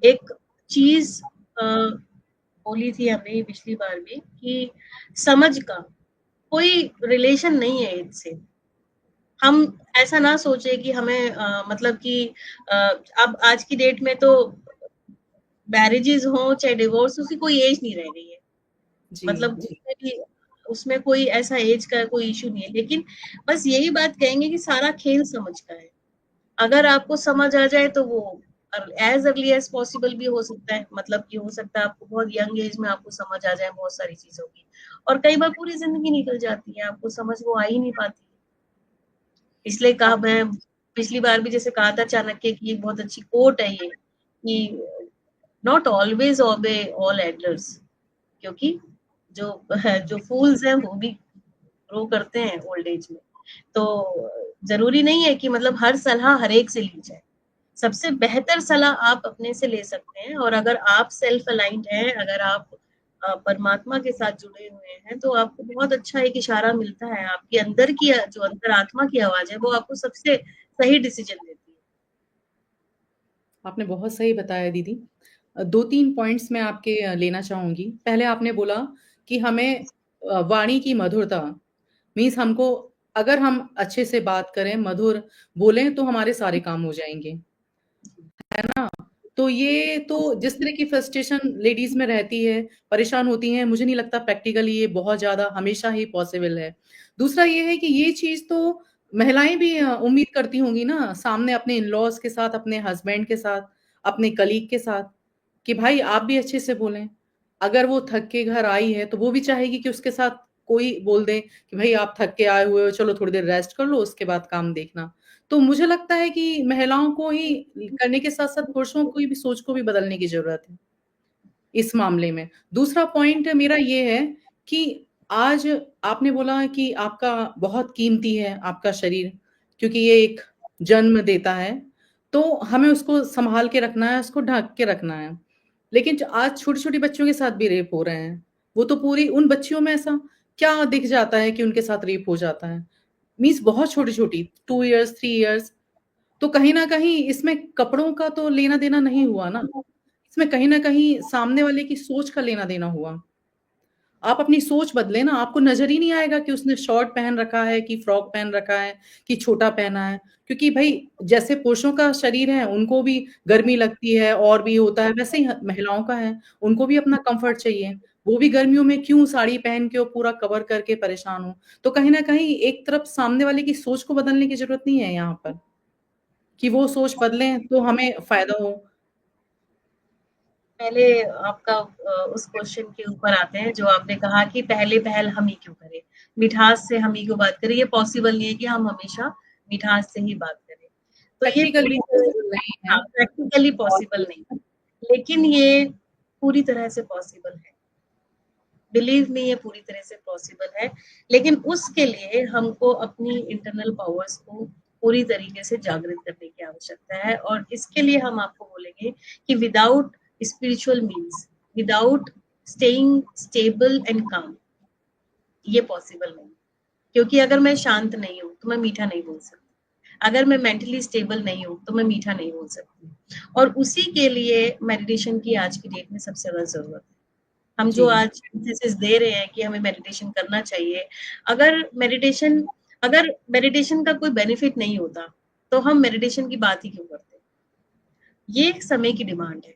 एक चीज बोली थी हमने पिछली बार भी कि समझ का कोई रिलेशन नहीं है इससे। हम ऐसा ना सोचे कि हमें मतलब कि अब आज की डेट में तो मैरिजेस हो चाहे डिवोर्स, उसकी कोई एज नहीं रह गई है। जी, मतलब जी। उसमें भी उसमें कोई ऐसा एज का कोई इश्यू नहीं है, लेकिन बस यही बात कहेंगे कि सारा खेल समझ का है। अगर आपको समझ आ जाए तो वो एज अर्ली एज पॉसिबल भी हो सकता है, मतलब कि हो सकता है आपको बहुत यंग एज में आपको समझ आ जाए बहुत सारी चीजों की, और कई बार पूरी जिंदगी निकल जाती है, आपको समझ वो आ ही नहीं पाती। इसलिए कहा, आप मैं पिछली बार भी जैसे कहा था चाणक्य की एक बहुत अच्छी कोट है ये, कि नॉट ऑलवेज ओबे ऑल एल्डर्स, क्योंकि जो जो फूल्स हैं वो भी ग्रो करते हैं ओल्ड एज में। तो जरूरी नहीं है कि मतलब हर सलाह हर एक से ली जाए, सबसे बेहतर सलाह आप अपने से ले सकते हैं। और अगर आप सेल्फ अलाइंड हैं, अगर आप परमात्मा के साथ जुड़े हुए हैं, तो आपको बहुत अच्छा एक इशारा मिलता है, आपके अंदर की जो अंतरात्मा की आवाज है वो आपको सबसे सही डिसीजन देती है। आपने बहुत सही बताया दीदी। 2-3 पॉइंट्स मैं आपके लेना चाहूँगी। पहले आपने बोला कि हमें वाणी की मधुरता मीन्स हमको अगर हम अच्छे से बात करें, मधुर बोलें तो हमारे सारे काम हो जाएँगे। है ना? तो ये तो जिस तरह की फ्रस्ट्रेशन लेडीज़ में रहती है, परेशान होती हैं, मुझे नहीं लगता प्रैक्टिकली ये बहुत ज़्यादा हमेशा ही पॉसिबल है। दूसरा ये है कि ये चीज़ तो महिलाएँ भी उम्मीद करती होंगी ना, सामने अपने इन-लॉज़ के साथ, अपने हस्बैंड के साथ, अपने कलीग के साथ, कि भाई आप भी अच्छे से बोलें। अगर वो थक के घर आई है, तो वो भी चाहेगी कि उसके साथ कोई बोल दे कि भई आप थक के आए हुए हो, चलो थोड़ी देर रेस्ट कर लो, उसके बाद काम देखना। तो मुझे लगता है कि महिलाओं को ही करने के साथ-साथ पुरुषों की भी सोच को भी बदलने की ज़रूरत है, इस मामले में। दूसरा पॉइंट मेरा ये है कि आज आपने बोला कि आपका बहुत कीमती है आपका शरीर, क्योंकि ये एक जन्म देता है, तो हमें उसको सँभाल के रखना है, उसको ढँक के रखना है। लेकिन ज आज छोटी-छोटी बच्चियों के साथ भी रेप हो रहे हैं। वो तो पूरी उन बच्चियों में ऐसा क्या दिख जाता है कि उनके साथ रेप हो जाता है? मीन्स बहुत छोटी-छोटी 2 इयर्स, 3 इयर्स तो कहीं न कहीं इसमें कपड़ों का तो लेना-देना नहीं हुआ ना। इसमें कहीं न कहीं सामने वाले की सोच का लेना-देना हुआ। आप अपनी सोच बदलें ना, आपको नज़र ही नहीं आएगा कि उसने शॉर्ट पहन रखा है, कि फ्रॉक पहन रखा है, कि छोटा पहना है। क्योंकि भई जैसे पुरुषों का शरीर है, उनको भी गर्मी लगती है और भी होता है, वैसे ही महिलाओं का है, उनको भी अपना कम्फ़र्ट चाहिए। वो भी गर्मियों में क्यों साड़ी पहन के और पूरा कवर करके परेशान हों। तो कहीं न कहीं एक तरफ सामने वाले की सोच को बदलने की ज़रूरत नहीं है यहाँ पर। कि वो सोच बदलें तो हमें फ़ायदा हो। पहले आपका उस क्वेश्चन के ऊपर आते हैं जो आपने कहा कि पहले पहल हम ही क्यों करें, मिठास से हम ही क्यों बात करें। ये पॉसिबल नहीं है कि हम हमेशा मिठास से ही बात करें, तो ये प्रैक्टिकली पूरी तरह, पॉसिबल नहीं है हाँ, प्रैक्टिकली और पॉसिबल नहीं है, लेकिन ये पूरी तरह से पॉसिबल है। बिलीव मी, ये पूरी तरह से पॉसिबल है, लेकिन उसके लिए हमको अपनी इंटरनल पावर्स को पूरी तरीके से जागृत करने की आवश्यकता है। और इसके लिए हम आपको बोलेंगे कि without spiritual means, without staying stable and काम, ये पॉसिबल नहीं। क्योंकि अगर मैं शांत नहीं हूँ तो मैं मीठा नहीं बोल सकती, अगर मैं मेंटली स्टेबल नहीं हूँ तो मैं मीठा नहीं बोल सकती। और उसी के लिए मेडिटेशन की आज की डेट में सबसे ज्यादा जरूरत है। हम जो जी, आज एम्फेसिस दे रहे हैं कि हमें मेडिटेशन करना चाहिए, अगर मेडिटेशन अगर मेडिटेशन का कोई बेनिफिट नहीं होता तो हम मेडिटेशन की बात ही क्यों करते। ये एक समय की डिमांड है।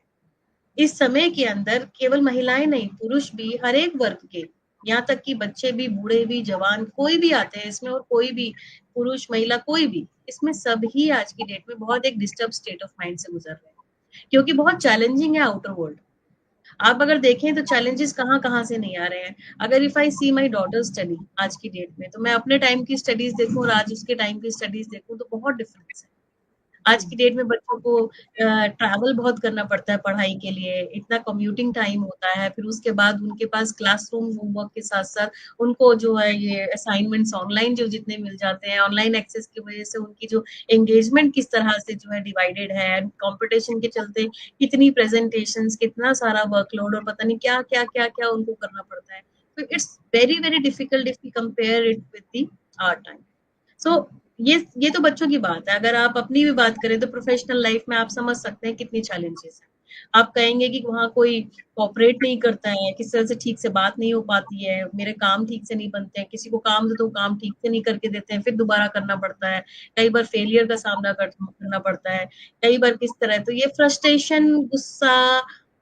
इस समय के अंदर केवल महिलाएं नहीं, पुरुष भी, हर एक वर्ग के, यहाँ तक कि बच्चे भी, बूढ़े भी, जवान, कोई भी आते हैं इसमें, और कोई भी पुरुष महिला कोई भी इसमें, सभी आज की डेट में बहुत एक डिस्टर्ब स्टेट ऑफ माइंड से गुजर रहे हैं, क्योंकि बहुत चैलेंजिंग है आउटर वर्ल्ड। आप अगर देखें तो चैलेंजेस कहाँ-कहाँ से नहीं आ रहे हैं। अगर if I see my daughter study आज की डेट में, तो मैं अपने टाइम की स्टडीज देखूँ और आज उसके टाइम की स्टडीज देखूँ तो बहुत डिफरेंस है। आज की डेट में बच्चों को ट्रैवल बहुत करना पड़ता है पढ़ाई के लिए, इतना कम्यूटिंग टाइम होता है, फिर उसके बाद उनके पास क्लासरूम होमवर्क के साथ-साथ उनको जो है ये असाइनमेंट्स ऑनलाइन जो जितने मिल जाते हैं, ऑनलाइन एक्सेस की वजह से उनकी जो एंगेजमेंट किस तरह से जो है डिवाइडेड है, कंपटीशन के चलते कितनी प्रेजेंटेशंस, कितना सारा वर्कलोड और पता नहीं क्या-क्या उनको करना पड़ता है। तो it's very very difficult if we compare it with the our time. So ये तो बच्चों की बात है। अगर आप अपनी भी बात करें तो प्रोफेशनल लाइफ में आप समझ सकते हैं कितनी चैलेंजेस हैं। आप कहेंगे कि वहाँ कोई कोऑपरेट नहीं करता है, किसी तरह से ठीक से बात नहीं हो पाती है, मेरे काम ठीक से नहीं बनते हैं, किसी को काम दे तो काम ठीक से नहीं करके देते हैं, फिर दोबारा करना पड़ता है। कई बार फेलियर का सामना करना पड़ता है, कई बार किस तरह, तो ये फ्रस्ट्रेशन, गुस्सा,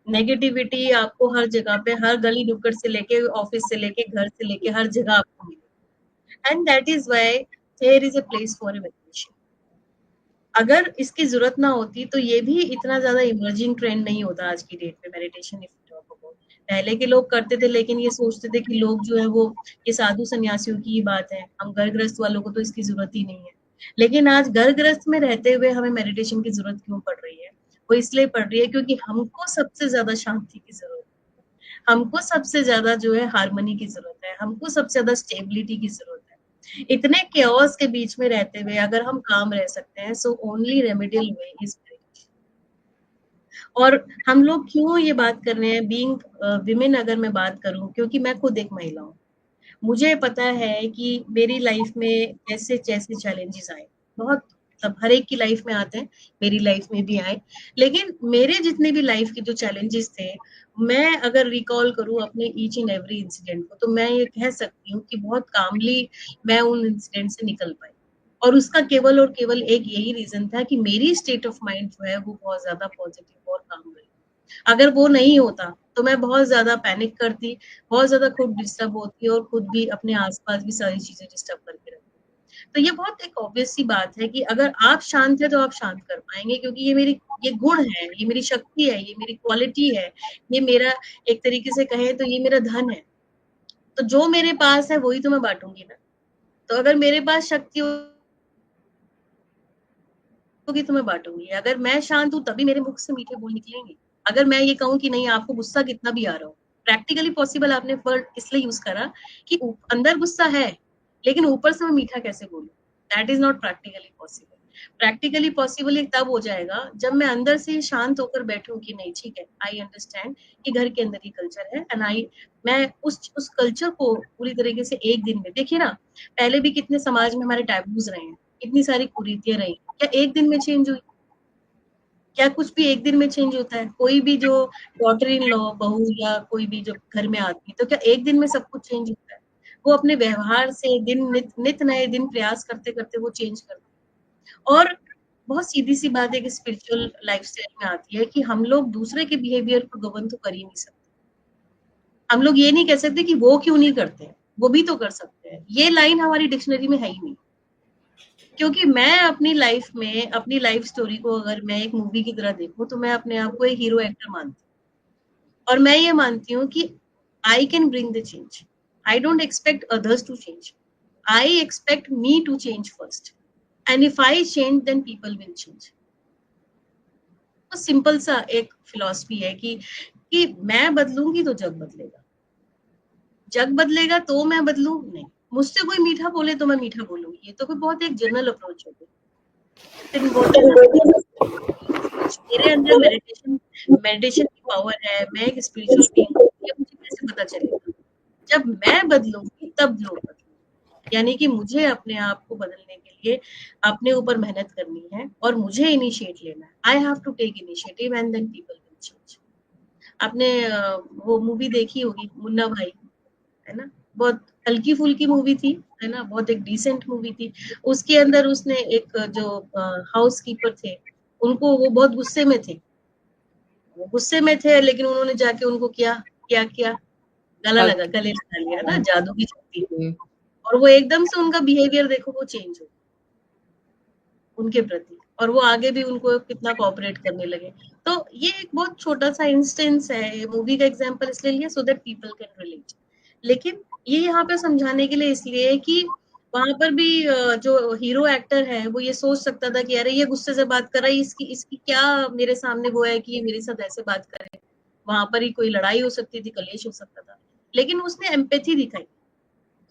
नेगेटिविटी आपको हर जगह पे, हर गली नुक्कड़ से लेके, ऑफिस से लेके, घर से लेके, हर जगह आपको मिलेगी। And that is why there is a place for meditation. अगर इसकी जरूरत ना होती तो ये भी इतना ज्यादा इमर्जिंग ट्रेंड नहीं होता आज की डेट में, meditation if you talk about. पहले के लोग करते थे, लेकिन ये सोचते थे कि लोग जो है वो, ये साधु सन्यासियों की ही बात है, हम घर गृहस्थ वालों को तो इसकी जरूरत ही नहीं है। लेकिन आज घर गृहस्थ में रहते हुए हमें मेडिटेशन की जरूरत क्यों पड़ रही है? वो इसलिए पड़ रही है क्योंकि हमको सबसे ज्यादा शांति की जरूरत है, हमको सबसे ज्यादा जो है हार्मनी की जरूरत है, हमको सबसे ज्यादा स्टेबिलिटी की जरूरत है। इतने केओस के बीच में रहते हुए अगर हम काम रह सकते हैं, so only remedial way is meditation. और हम लोग क्यों ये बात कर रहे हैं, बीइंग विमेन अगर मैं बात करूं, क्योंकि मैं खुद एक महिला हूँ। मुझे पता है कि मेरी लाइफ में जैसे जैसे चैलेंजेस आए, बहुत मतलब हर एक की लाइफ में आते हैं, मेरी लाइफ में भी आए, लेकिन मेरे जितने भी लाइफ के जो चैलेंजेस थे, मैं अगर रिकॉल करूं अपने ईच एंड एवरी इंसिडेंट को, तो मैं ये कह सकती हूँ कि बहुत कामली मैं उन इंसिडेंट से निकल पाई। और उसका केवल और केवल एक यही रीजन था कि मेरी स्टेट ऑफ माइंड जो है वो बहुत ज्यादा पॉजिटिव और काम रही। अगर वो नहीं होता तो मैं बहुत ज्यादा पैनिक करती, बहुत ज्यादा खुद डिस्टर्ब होती और खुद भी अपने आसपास भी सारी चीजें डिस्टर्ब करके रखती। तो ये बहुत एक ऑब्वियस सी बात है कि अगर आप शांत है तो आप शांत कर पाएंगे, क्योंकि ये गुण है, ये मेरी शक्ति है, ये मेरी क्वालिटी है, ये मेरा, एक तरीके से कहें तो ये मेरा धन है। तो जो मेरे पास है वही तो मैं बांटूंगी ना। तो अगर मेरे पास शक्ति होगी तो मैं बांटूंगी। अगर मैं शांत हूँ तभी मेरे मुख से मीठे बोल निकलेंगे। अगर मैं ये कहूँ कि नहीं, आपको गुस्सा कितना भी आ रहा हो, प्रैक्टिकली पॉसिबल, आपने वर्ड इसलिए यूज करा कि अंदर गुस्सा है लेकिन ऊपर से मैं मीठा कैसे बोलूं, that is not practically possible. Practically possible तब हो जाएगा जब मैं अंदर से शांत होकर बैठूं कि नहीं ठीक है, आई अंडरस्टैंड कि घर के अंदर ही कल्चर है, एंड आई, मैं उस कल्चर को पूरी तरीके से एक दिन में, देखिए ना, पहले भी कितने समाज में हमारे टैबूज रहे हैं, इतनी सारी कुरीतियां रही, क्या एक दिन में चेंज हुई? क्या कुछ भी एक दिन में चेंज होता है? कोई भी जो डॉटर इन लॉ, बहू या कोई भी जो घर में आती है, तो क्या एक दिन में सब कुछ चेंज होता है? वो अपने व्यवहार से दिन नित नए दिन प्रयास करते करते वो चेंज करते हैं। और बहुत सीधी सी बात है कि स्पिरिचुअल लाइफस्टाइल में आती है कि हम लोग दूसरे के बिहेवियर को गवर्न तो कर ही नहीं सकते। हम लोग ये नहीं कह सकते कि वो क्यों नहीं करते, वो भी तो कर सकते हैं। ये लाइन हमारी डिक्शनरी में है ही नहीं। क्योंकि मैं अपनी लाइफ में, अपनी लाइफ स्टोरी को अगर मैं एक मूवी की तरह देखूं, तो मैं अपने आप को एक हीरो एक्टर मानती हूँ। और मैं ये मानती हूँ कि I can bring the change, I don't expect others to change, I expect me to change first, and if I change then people will change. तो सिंपल सा एक फिलॉसफी है कि मैं बदलूंगी तो जग बदलेगा, जग बदलेगा तो मैं बदलूं नहीं, मुझसे कोई मीठा बोले तो मैं मीठा बोलूंगी। ये तो कोई बहुत एक जनरल अप्रोच हो गई, लेकिन मेरे अंदर मेडिटेशन मेडिटेशन की पावर है, मैं एक स्पिरिचुअल बीइंग हूँ, ये मुझे कैसे पता चलेगा? जब मैं बदलूंगी तब लोग बदलेंगे। यानी कि मुझे अपने आप को बदलने के लिए अपने ऊपर मेहनत करनी है और मुझे इनिशिएट लेना है। I have to take initiative and then people will change. आपने वो मूवी देखी होगी मुन्ना भाई, है ना? बहुत हल्की फुल्की मूवी थी, है ना? बहुत एक डिसेंट मूवी थी। उसके अंदर उसने एक जो हाउस कीपर थे, उनको, वो बहुत गुस्से में थे, वो गुस्से में थे, लेकिन उन्होंने जाके उनको क्या किया, गले लगा लिया ना, जादू की शक्ति। और वो एकदम से उनका बिहेवियर देखो, वो चेंज हो उनके प्रति, और वो आगे भी उनको कितना कोऑपरेट करने लगे। तो ये एक बहुत छोटा सा इंस्टेंस है, मूवी का एग्जांपल इसलिए लिया so that people can relate. लेकिन ये यहाँ पे समझाने के लिए इसलिए है कि वहां पर भी जो हीरो एक्टर है वो ये सोच सकता था कि अरे ये गुस्से से बात कर रहा है, इसकी इसकी क्या मेरे सामने वो है कि ये मेरे साथ ऐसे बात करे। वहां पर ही कोई लड़ाई हो सकती थी, कलेश हो सकता था, लेकिन उसने एम्पैथी दिखाई,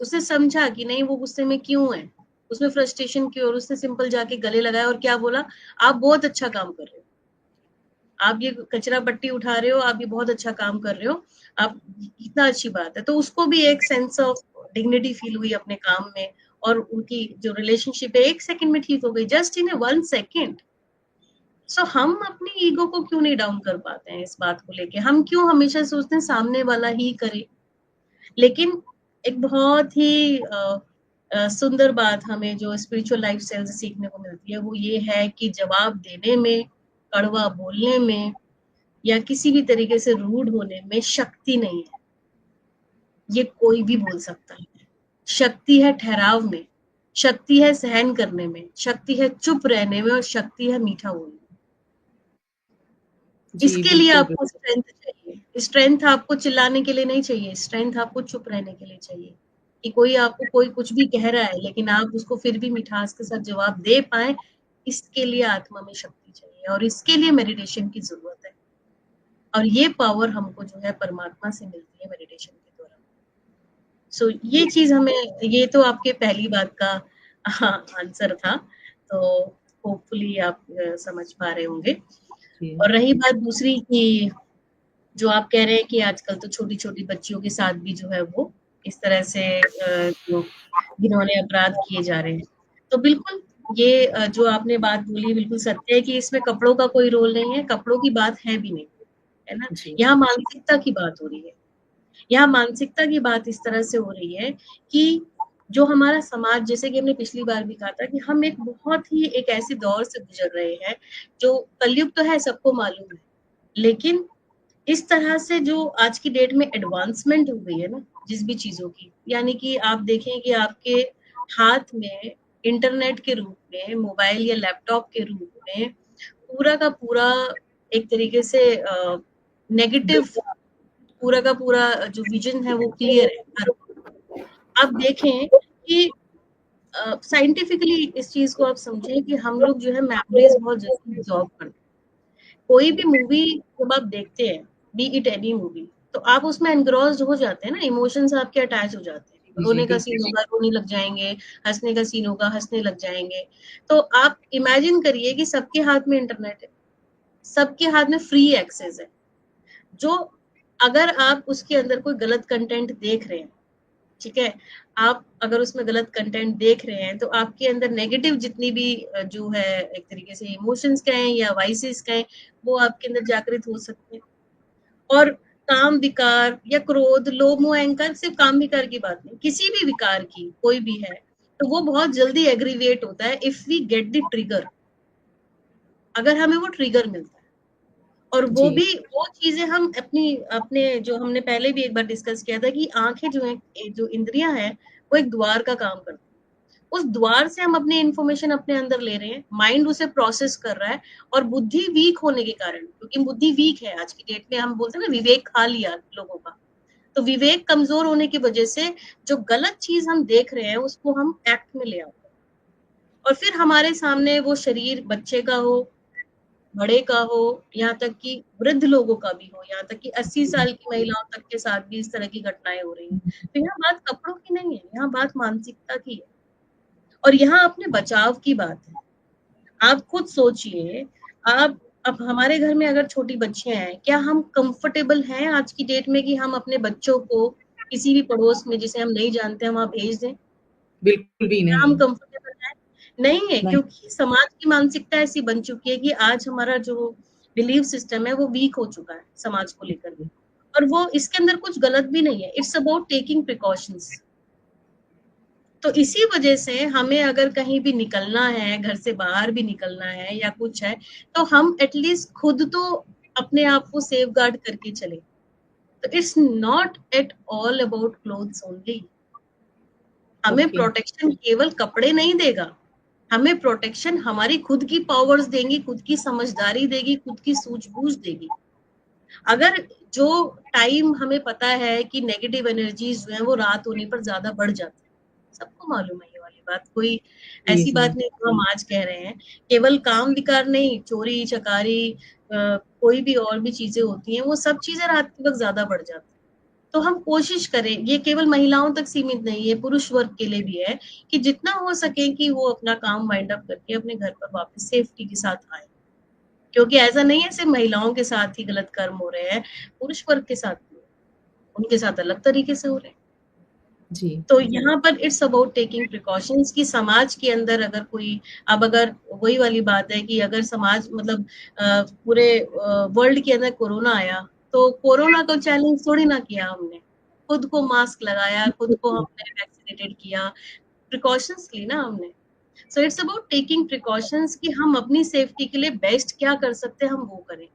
उसने समझा कि नहीं वो गुस्से में क्यों है, उसमें फ्रस्ट्रेशन क्यों, और उसने सिंपल जाके गले लगाया और क्या बोला, आप बहुत अच्छा काम कर रहे हो, आप ये कचरा पट्टी उठा रहे हो, आप ये बहुत अच्छा काम कर रहे हो, आप, इतना अच्छी बात है। तो उसको भी एक सेंस ऑफ डिग्निटी फील हुई अपने काम में, और उनकी जो रिलेशनशिप है 1 सेकंड में ठीक हो गई, जस्ट इन ए 1 सेकंड। सो हम अपनी ईगो को क्यों नहीं डाउन कर पाते हैं? इस बात को लेके हम क्यों हमेशा सोचते हैं सामने वाला ही करे? लेकिन एक बहुत ही सुंदर बात हमें जो स्पिरिचुअल लाइफ स्टाइल से सीखने को मिलती है, वो ये है कि जवाब देने में, कड़वा बोलने में, या किसी भी तरीके से रूड होने में शक्ति नहीं है, ये कोई भी बोल सकता है। शक्ति है ठहराव में, शक्ति है सहन करने में, शक्ति है चुप रहने में, और शक्ति है मीठा बोलने में। जी, इसके लिए बिल्कुल, आपको बिल्कुल। स्ट्रेंथ चाहिए। स्ट्रेंथ आपको चिल्लाने के लिए नहीं चाहिए, स्ट्रेंथ आपको चुप रहने के लिए चाहिए। कि कोई आपको कोई कुछ भी कह रहा है लेकिन आप उसको फिर भी मिठास के साथ जवाब दे पाए, इसके लिए आत्मा में शक्ति चाहिए, और इसके लिए मेडिटेशन की जरूरत है। और ये पावर हमको जो है परमात्मा से मिलती है मेडिटेशन के द्वारा। सो ये चीज हमें, ये तो आपके पहली बात का आंसर था, तो होपफुली आप समझ पा रहे होंगे। जी, और रही बात दूसरी की जो आप कह रहे हैं कि आजकल तो छोटी-छोटी बच्चियों के साथ भी जो है वो इस तरह से जो घिनौने अपराध किए जा रहे हैं। तो बिल्कुल ये जो आपने बात बोली बिल्कुल सत्य है कि इसमें कपड़ों का कोई रोल नहीं है, कपड़ों की बात है भी नहीं, है ना? जी, यहाँ मानसिकता की बात हो रही है। यहाँ मानसिकता की बात इस तरह से हो रही है कि जो हमारा समाज, जैसे कि हमने पिछली बार भी कहा था कि हम एक बहुत ही एक ऐसे दौर से गुजर रहे हैं, जो कलयुग तो है सबको मालूम है। लेकिन इस तरह से जो आज की डेट में एडवांसमेंट हो गई है ना, जिस भी चीज़ों की, यानी कि आप देखें कि आपके हाथ में इंटरनेट के रूप में, मोबाइल या लैपटॉप के रूप में पूरा का पूरा एक तरीके से नेगेटिव, पूरा का पूरा जो विज़न है वो क्लियर है हर। आप देखें कि साइंटिफिकली इस चीज़ को आप समझें कि हम लोग जो है मेमोरीज़ बहुत जल्दी एब्ज़ॉर्ब करते हैं। कोई भी मूवी जब आप देखते हैं, बी इट एनी मूवी, तो आप उसमें एनग्रॉस्ड हो जाते हैं ना, इमोशंस आपके अटैच हो जाते हैं। जी, जी, रोने का सीन बिल्कुल। होगा, रोने लग जाएँगे, हँसने का सीन होगा, हँसने लग जाएँगे। तो आप इमेजिन करिए कि सबके हाथ में इंटरनेट है, सबके हाथ में फ्री एक्सेस है, जो अगर आप उसके अंदर कोई गलत कंटेंट देख रहे हैं, ठीक है? आप अगर उसमें गलत कंटेंट देख रहे हैं, तो आपके अंदर नेगेटिव जितनी भी जो है एक तरीके से इमोशंस कहें या वाइसेस कहें, वो आपके अंदर जागृत हो सकते हैं। और काम विकार या क्रोध, लोभ, मोह, अहंकार सिर्फ काम विकार की बात नहीं, किसी भी विकार की कोई भी है, तो वो बहुत जल्दी एग्रीवेट होता है if we get the trigger, अगर हमें वो ट्रिगर मिलता है। और वो जी, भी वो चीज़ें हम अपनी अपने जो हमने पहले भी एक बार डिस्कस किया था कि आँखें जो हैं, जो इंद्रियाँ हैं, वो एक द्वार का काम करती हैं। उस द्वार से हम अपनी इन्फॉर्मेशन अपने अंदर ले रहे हैं, माइंड उसे प्रोसेस कर रहा है, और बुद्धि वीक होने के कारण, क्योंकि बुद्धि वीक है आज की डेट में, हम बोलते हैं ना विवेक खा लिया लोगों का, तो विवेक कमजोर होने की वजह से जो गलत चीज हम देख रहे हैं उसको हम एक्ट में ले आते हैं, और फिर हमारे सामने वो शरीर बच्चे का हो, बड़े का हो, यहाँ तक कि वृद्ध लोगों का भी हो, यहाँ तक कि 80 जी, साल की महिलाओं तक के साथ भी इस तरह की घटनाएं हो रही हैं। तो यहाँ बात कपड़ों की नहीं है, यहाँ बात मानसिकता की है, और यहाँ अपने बचाव की बात है। आप खुद सोचिए, आप अब हमारे घर में अगर छोटी बच्चियाँ हैं, क्या हम कंफर्टेबल हैं आज की डेट में कि हम अपने बच्चों को किसी भी पड़ोस में जिसे हम नहीं जानते हैं वहाँ भेज दें? बिल्कुल भी क्या हम नहीं। कंफर्टेबल हैं? नहीं है, नहीं, क्योंकि समाज की मानसिकता ऐसी बन चुकी है कि आज हमारा जो बिलीफ सिस्टम है वो वीक हो चुका है समाज को लेकर के। और वो इसके अंदर कुछ गलत भी नहीं है, इट्स अबाउट टेकिंग प्रिकॉशंस। तो इसी वजह से हमें अगर कहीं भी निकलना है, घर से बाहर भी निकलना है या कुछ है, तो हम एटलीस्ट खुद तो अपने आप को सेफगार्ड करके चले। तो it's not at all about clothes only. हमें ओके, प्रोटेक्शन केवल कपड़े नहीं देगा, हमें प्रोटेक्शन हमारी खुद की पावर्स देंगी, खुद की समझदारी देगी, खुद की सूझबूझ देगी। अगर जो टाइम हमें पता है कि नेगेटिव एनर्जीज जो है वो रात होने पर ज्यादा बढ़ जाती है, सबको मालूम है ये वाली बात, कोई जी, ऐसी जी, बात नहीं जो हम आज कह रहे हैं। केवल काम विकार नहीं, चोरी चकारी, कोई भी और भी चीजें होती हैं, वो सब चीजें रात के वक्त ज्यादा बढ़ जाती हैं। तो हम कोशिश करें, ये केवल महिलाओं तक सीमित नहीं है, पुरुष वर्ग के लिए भी है, कि जितना हो सके कि वो अपना काम वाइंड अप करके अपने घर पर वापस सेफ्टी के साथ आए। क्योंकि ऐसा नहीं है सिर्फ महिलाओं के साथ ही गलत कर्म हो रहे हैं, पुरुष वर्ग के साथ भी, उनके साथ अलग तरीके से हो रहे हैं। जी, तो यहाँ पर इट्स अबाउट टेकिंग प्रिकॉशंस कि समाज के अंदर अगर कोई, अब अगर वही वाली बात है कि अगर समाज मतलब पूरे वर्ल्ड के अंदर कोरोना आया, तो कोरोना को चैलेंज थोड़ी ना किया हमने, खुद को मास्क लगाया, खुद को हमने वैक्सीनेटेड किया, प्रिकॉशंस ली ना हमने। So it's about taking precautions कि हम अपनी सेफ्टी के लिए बेस्ट क्या कर सकते हैं हम वो करें।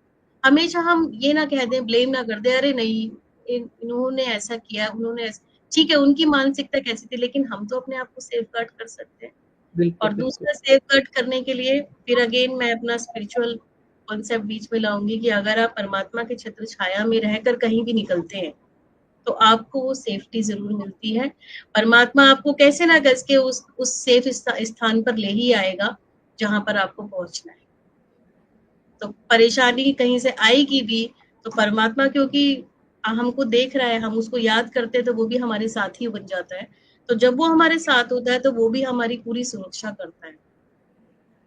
हमेशा हम ये ना कह दें, ब्लेम ना कर दें, अरे नहीं इन्होंने ऐसा किया, उन्होंने ठीक है, उनकी मानसिकता कैसी थी, लेकिन हम तो अपने आप को सेफ गार्ड कर सकते हैं। बिल्कुल, और बिल्कुल। दूसरा सेफ गार्ड करने के लिए फिर अगेन मैं अपना स्पिरिचुअल कॉन्सेप्ट बीच में लाऊंगी कि अगर आप परमात्मा के छत्र छाया में रहकर कहीं भी निकलते हैं तो आपको वो सेफ्टी जरूर मिलती है। परमात्मा आपको कैसे ना कैसे उस सेफ स्थान पर ले ही आएगा जहां पर आपको पहुंचना है। तो परेशानी कहीं से आएगी भी तो परमात्मा, क्योंकि हमको देख रहा है, हम उसको याद करते हैं तो वो भी हमारे साथ ही बन जाता है। तो जब वो हमारे साथ होता है तो वो भी हमारी पूरी सुरक्षा करता है।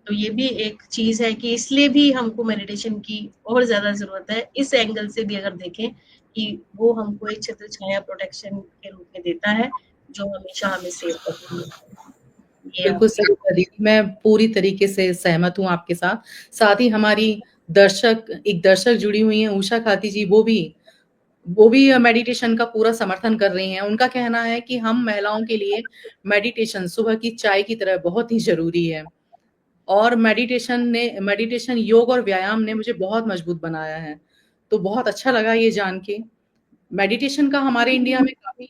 तो ये भी एक चीज है कि इसलिए भी हमको मेडिटेशन की और ज्यादा जरूरत है। इस एंगल से भी अगर देखें कि वो हमको एक छत्र छाया प्रोटेक्शन के रूप में देता है जो हमेशा हमें सेव रखेगी। ये बिल्कुल आपकी सही कहा दीदी, मैं पूरी तरीके से सहमत हूँ आपके साथ। साथ ही हमारी एक दर्शक जुड़ी हुई हैं, उषा खाती जी, वो भी मेडिटेशन का पूरा समर्थन कर रही हैं। उनका कहना है कि हम महिलाओं के लिए मेडिटेशन सुबह की चाय की तरह बहुत ही ज़रूरी है। और मेडिटेशन, योग और व्यायाम ने मुझे बहुत मजबूत बनाया है। तो बहुत अच्छा लगा ये जान के। मेडिटेशन का हमारे इंडिया में काफ़ी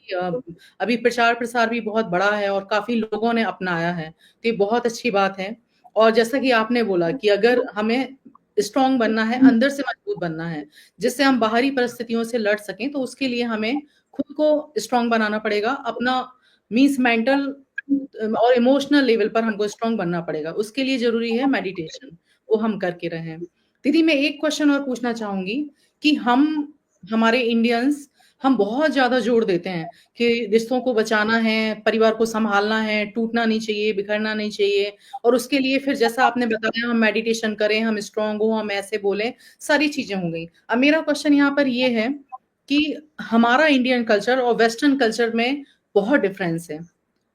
अभी प्रचार-प्रसार भी बहुत बड़ा है और काफ़ी लोगों ने अपनाया है। तो ये बहुत अच्छी बात है। और जैसा कि आपने बोला कि अगर हमें स्ट्रॉन्ग बनना है, अंदर से मजबूत बनना है, जिससे हम बाहरी परिस्थितियों से लड़ सकें, तो उसके लिए हमें खुद को स्ट्रॉन्ग बनाना पड़ेगा। अपना मीन्स मेंटल और इमोशनल लेवल पर हमको स्ट्रॉन्ग बनना पड़ेगा। उसके लिए ज़रूरी है मेडिटेशन, वो हम करके रहें। दीदी, मैं एक क्वेश्चन और पूछना चाहूँगी कि हमारे इंडियंस हम बहुत ज़्यादा जोर देते हैं कि रिश्तों को बचाना है, परिवार को सँभालना है, टूटना नहीं चाहिए, बिखरना नहीं चाहिए, और उसके लिए फिर जैसा आपने बताया हम मेडिटेशन करें, हम स्ट्रॉन्ग हों, हम ऐसे बोलें, सारी चीज़ें हो गई। अब मेरा क्वेश्चन यहाँ पर ये है कि हमारा इंडियन कल्चर और वेस्टर्न कल्चर में बहुत डिफरेंस है।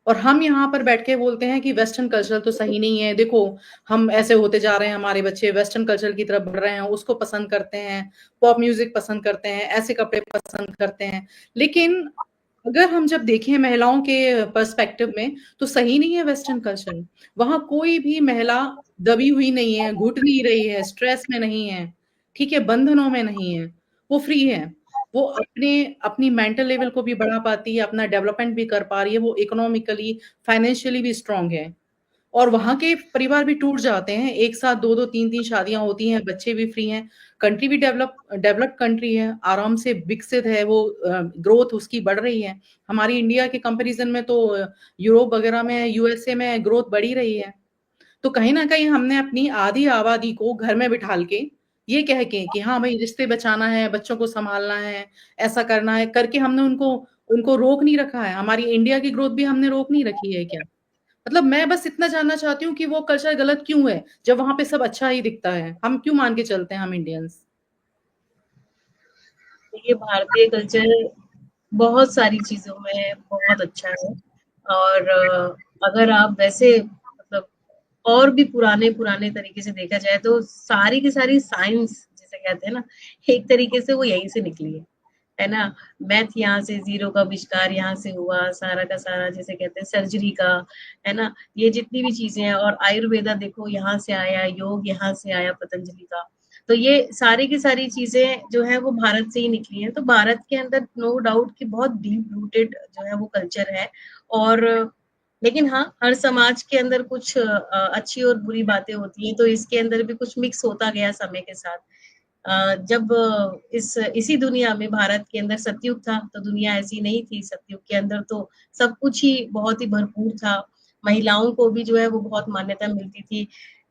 और हम यहाँ पर बैठ के बोलते हैं कि वेस्टर्न कल्चर तो सही नहीं है, देखो हम ऐसे होते जा रहे हैं, हमारे बच्चे वेस्टर्न कल्चर की तरफ बढ़ रहे हैं, उसको पसंद करते हैं, पॉप म्यूजिक पसंद करते हैं, ऐसे कपड़े पसंद करते हैं। लेकिन अगर हम जब देखें महिलाओं के पर्सपेक्टिव में, तो सही नहीं है वेस्टर्न कल्चर। वहाँ कोई भी महिला दबी हुई नहीं है, घुट नहीं रही है, स्ट्रेस में नहीं है, ठीक है, बंधनों में नहीं है, वो फ्री है। वो अपनी मेंटल लेवल को भी बढ़ा पाती है, अपना डेवलपमेंट भी कर पा रही है, वो इकोनॉमिकली, फाइनेंशियली भी स्ट्रॉन्ग है। और वहाँ के परिवार भी टूट जाते हैं, एक साथ 2-2 3-3 शादियाँ होती हैं, बच्चे भी फ्री हैं, कंट्री भी डेवलप्ड कंट्री है, आराम से विकसित है वो, ग्रोथ उसकी बढ़ रही है। हमारी इंडिया के कंपैरिज़न में तो यूरोप वगैरह में, यूएसए में ग्रोथ बढ़ ही रही है। तो कहीं न कहीं हमने अपनी आधी आबादी को घर में बिठाल के, ये कह के कि हाँ भाई रिश्ते बचाना है, बच्चों को सँभालना है, ऐसा करना है, करके हमने उनको उनको रोक नहीं रखा है। हमारी इंडिया की ग्रोथ भी हमने रोक नहीं रखी है क्या? मतलब मैं बस इतना जानना चाहती हूँ कि वो कल्चर गलत क्यों है? जब वहाँ पे सब अच्छा ही दिखता है। हम क्यों मान के चलते हैं हम इंडियंस? देखिए, भारतीय कल्चर बहुत सारी चीजों में बहुत अच्छा है। और अगर आप वैसे मतलब और भी पुराने पुराने तरीके से देखा जाए तो सारी की सारी साइंस जिसे कहते हैं ना, एक तरीके से वो यहीं से निकली है ना। मैथ यहाँ से, जीरो का आविष्कार यहाँ से हुआ, सारा का सारा जिसे कहते हैं सर्जरी का, है ना। ये जितनी भी चीजें हैं, और आयुर्वेदा देखो यहाँ से आया, योग यहाँ से आया पतंजलि का। तो ये सारी की सारी चीजें जो है वो भारत से ही निकली हैं। तो भारत के अंदर नो डाउट कि बहुत डीप रूटेड जो है वो कल्चर है। और लेकिन हाँ, हर समाज के अंदर कुछ अच्छी और बुरी बातें होती हैं, तो इसके अंदर भी कुछ मिक्स होता गया समय के साथ। जब इसी दुनिया में भारत के अंदर सतयुग था तो दुनिया ऐसी नहीं थी। सतयुग के अंदर तो सब कुछ ही बहुत ही भरपूर था। महिलाओं को भी जो है वो बहुत मान्यता मिलती थी।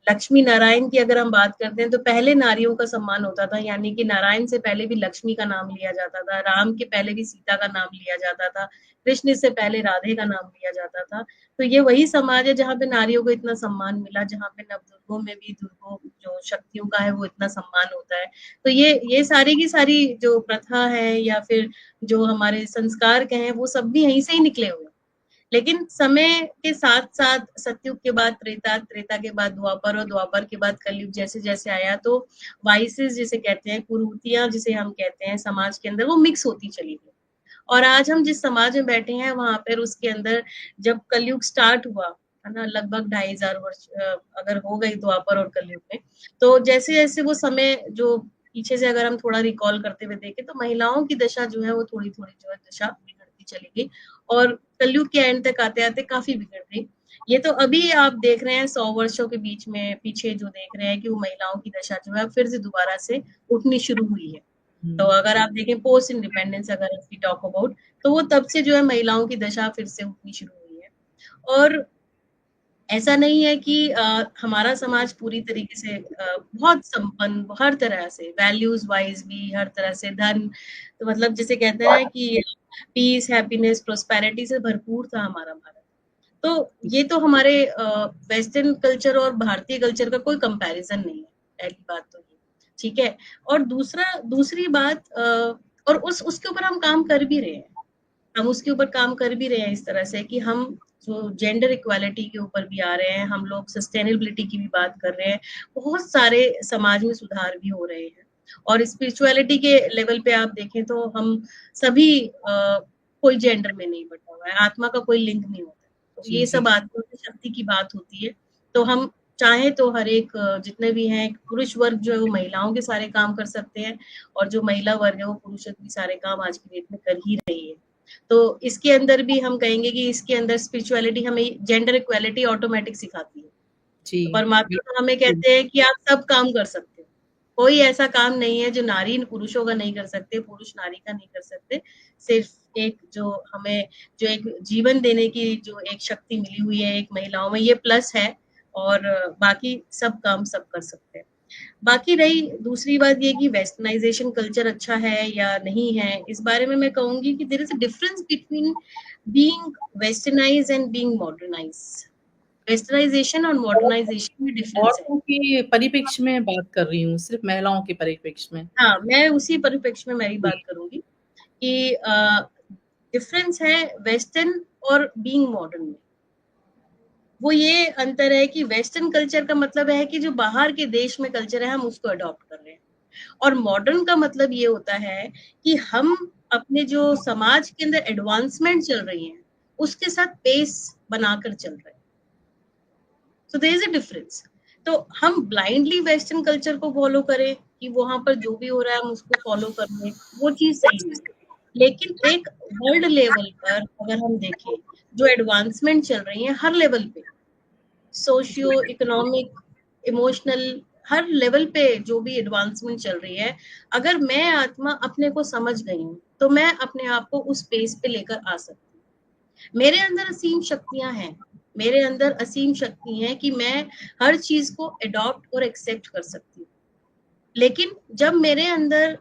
लक्ष्मी नारायण की अगर हम बात करते हैं तो पहले नारियों का सम्मान होता था, यानी कि नारायण से पहले भी लक्ष्मी का नाम लिया जाता था, राम के पहले भी सीता का नाम लिया जाता था, कृष्ण से पहले राधे का नाम लिया जाता था। तो ये वही समाज है जहाँ पे नारियों को इतना सम्मान मिला, जहाँ पे नवदुर्गों में भी दुर्गों जो शक्तियों का है वो इतना सम्मान होता है। तो ये सारी की सारी जो प्रथा है या फिर जो हमारे संस्कार के हैं वो सब भी यहीं से ही निकले हुए हैं। लेकिन समय के साथ साथ सतयुग के बाद त्रेता, त्रेता के बाद द्वापर, और द्वापर के बाद कलयुग जैसे जैसे आया तो वाइसेस जिसे कहते हैं, कुरीतियां जिसे हम कहते हैं समाज के अंदर, वो मिक्स होती चली गई। और आज हम जिस समाज में बैठे हैं वहां पर उसके अंदर जब कलयुग स्टार्ट हुआ है ना, लगभग 2500 वर्ष अगर हो गई द्वापर और कलयुग में, तो जैसे जैसे वो समय जो पीछे से अगर हम थोड़ा रिकॉल करते हुए देखें तो महिलाओं की दशा जो है वो थोड़ी-थोड़ी जो है दशा बिगड़ती चली गई और कलयुग के एंड तक आते-आते काफ़ी बिगड़ गई। ये तो अभी आप देख रहे हैं 100 वर्षों के बीच में पीछे जो देख रहे हैं कि वो महिलाओं की दशा जो है फिर से दोबारा से उठनी शुरू हुई है। तो अगर आप देखें पोस्ट इंडिपेंडेंस अगर वी टॉक अबाउट तो वो तब से जो है महिलाओं की दशा फिर से उठनी शुरू हुई है। और ऐसा नहीं है कि हमारा समाज पूरी तरीके से बहुत संपन्न हर तरह से वैल्यूज वाइज भी हर तरह से धन तो मतलब जिसे कहते हैं कि पीस हैप्पीनेस प्रोस्पेरिटी से भरपूर था हमारा भारत। तो ये तो हमारे वेस्टर्न कल्चर और भारतीय कल्चर का कोई कंपैरिजन नहीं है, पहली बात तो ये, ठीक है। और दूसरी बात और उसके ऊपर हम काम कर भी रहे हैं, हम उसके ऊपर काम कर भी रहे हैं इस तरह से कि हम जो जेंडर इक्वालिटी के ऊपर भी आ रहे हैं, हम लोग सस्टेनेबिलिटी की भी बात कर रहे हैं, बहुत सारे समाज में सुधार भी हो रहे हैं। और स्पिरिचुअलिटी के लेवल पे आप देखें तो हम सभी कोई जेंडर में नहीं बटा हुआ है, आत्मा का कोई लिंग नहीं होता, तो ये सब आत्मा की शक्ति की बात होती है। तो हम चाहे तो हर एक जितने भी हैं पुरुष वर्ग जो है वो महिलाओं के सारे काम कर सकते हैं और जो महिला वर्ग है वो पुरुषों के सारे काम आज की डेट में कर ही रही है। तो इसके अंदर भी हम कहेंगे कि इसके अंदर स्पिरिचुअलिटी हमें जेंडर इक्वालिटी ऑटोमेटिक सिखाती है। तो परमात्मा तो हमें कहते हैं कि आप सब काम कर सकते हो, कोई ऐसा काम नहीं है जो नारी पुरुषों का नहीं कर सकते, पुरुष नारी का नहीं कर सकते। सिर्फ एक जो हमें जो एक जीवन देने की जो एक शक्ति मिली हुई है एक महिलाओं में, ये प्लस है और बाकी सब काम सब कर सकते हैं। बाकी रही दूसरी बात ये कि वेस्टर्नाइजेशन कल्चर अच्छा है या नहीं है, इस बारे में मैं कहूंगी कि there is a difference between being westernize and being modernize. Westernization और मॉडर्नाइजेशन में डिफरेंस है। औरतों के परिप्रेक्ष्य में बात कर रही हूँ, सिर्फ महिलाओं के परिप्रेक्ष्य में। हाँ, मैं उसी परिप्रेक्ष्य में मेरी बात करूंगी कि डिफरेंस है वेस्टर्न और बीइंग मॉडर्न में। वो ये अंतर है कि वेस्टर्न कल्चर का मतलब है कि जो बाहर के देश में कल्चर है हम उसको अडॉप्ट कर रहे हैं, और मॉडर्न का मतलब ये होता है कि हम अपने जो समाज के अंदर एडवांसमेंट चल रही है उसके साथ पेस बनाकर चल रहे हैं। So there is a difference. तो हम ब्लाइंडली वेस्टर्न कल्चर को फॉलो करें कि वहां पर जो भी हो रहा है हम उसको फॉलो कर रहे हैं, वो चीज सही नहीं। लेकिन एक वर्ल्ड लेवल पर अगर हम देखें जो एडवांसमेंट चल रही है हर लेवल पे, सोशियो इकोनॉमिक इमोशनल हर लेवल पे जो भी एडवांसमेंट चल रही है, अगर मैं आत्मा अपने को समझ गई हूँ तो मैं अपने आप को उस स्पेस पे लेकर आ सकती हूँ। मेरे अंदर असीम शक्तियां हैं, मेरे अंदर असीम शक्ति है कि मैं हर चीज को अडॉप्ट और एक्सेप्ट कर सकती हूँ। लेकिन जब मेरे अंदर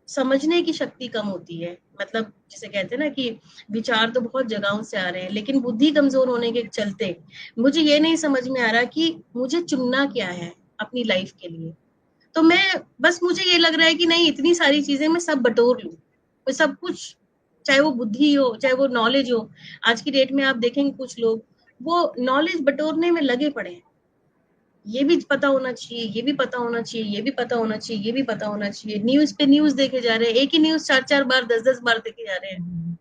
समझने की शक्ति कम होती है, मतलब जिसे कहते हैं ना कि विचार तो बहुत जगहों से आ रहे हैं लेकिन बुद्धि कमजोर होने के चलते मुझे ये नहीं समझ में आ रहा कि मुझे चुनना क्या है अपनी लाइफ के लिए। तो मैं बस मुझे ये लग रहा है कि नहीं इतनी सारी चीजें मैं सब बटोर लूं, मैं सब कुछ, चाहे वो बुद्धि हो चाहे वो नॉलेज हो। आज की डेट में आप देखेंगे कुछ लोग वो नॉलेज बटोरने में लगे पड़े हैं, ये भी पता होना चाहिए, ये भी पता होना चाहिए, ये भी पता होना चाहिए, ये भी पता होना चाहिए। न्यूज पे न्यूज देखे जा रहे हैं, एक ही न्यूज 4-4 बार 10-10 बार देखे जा रहे हैं।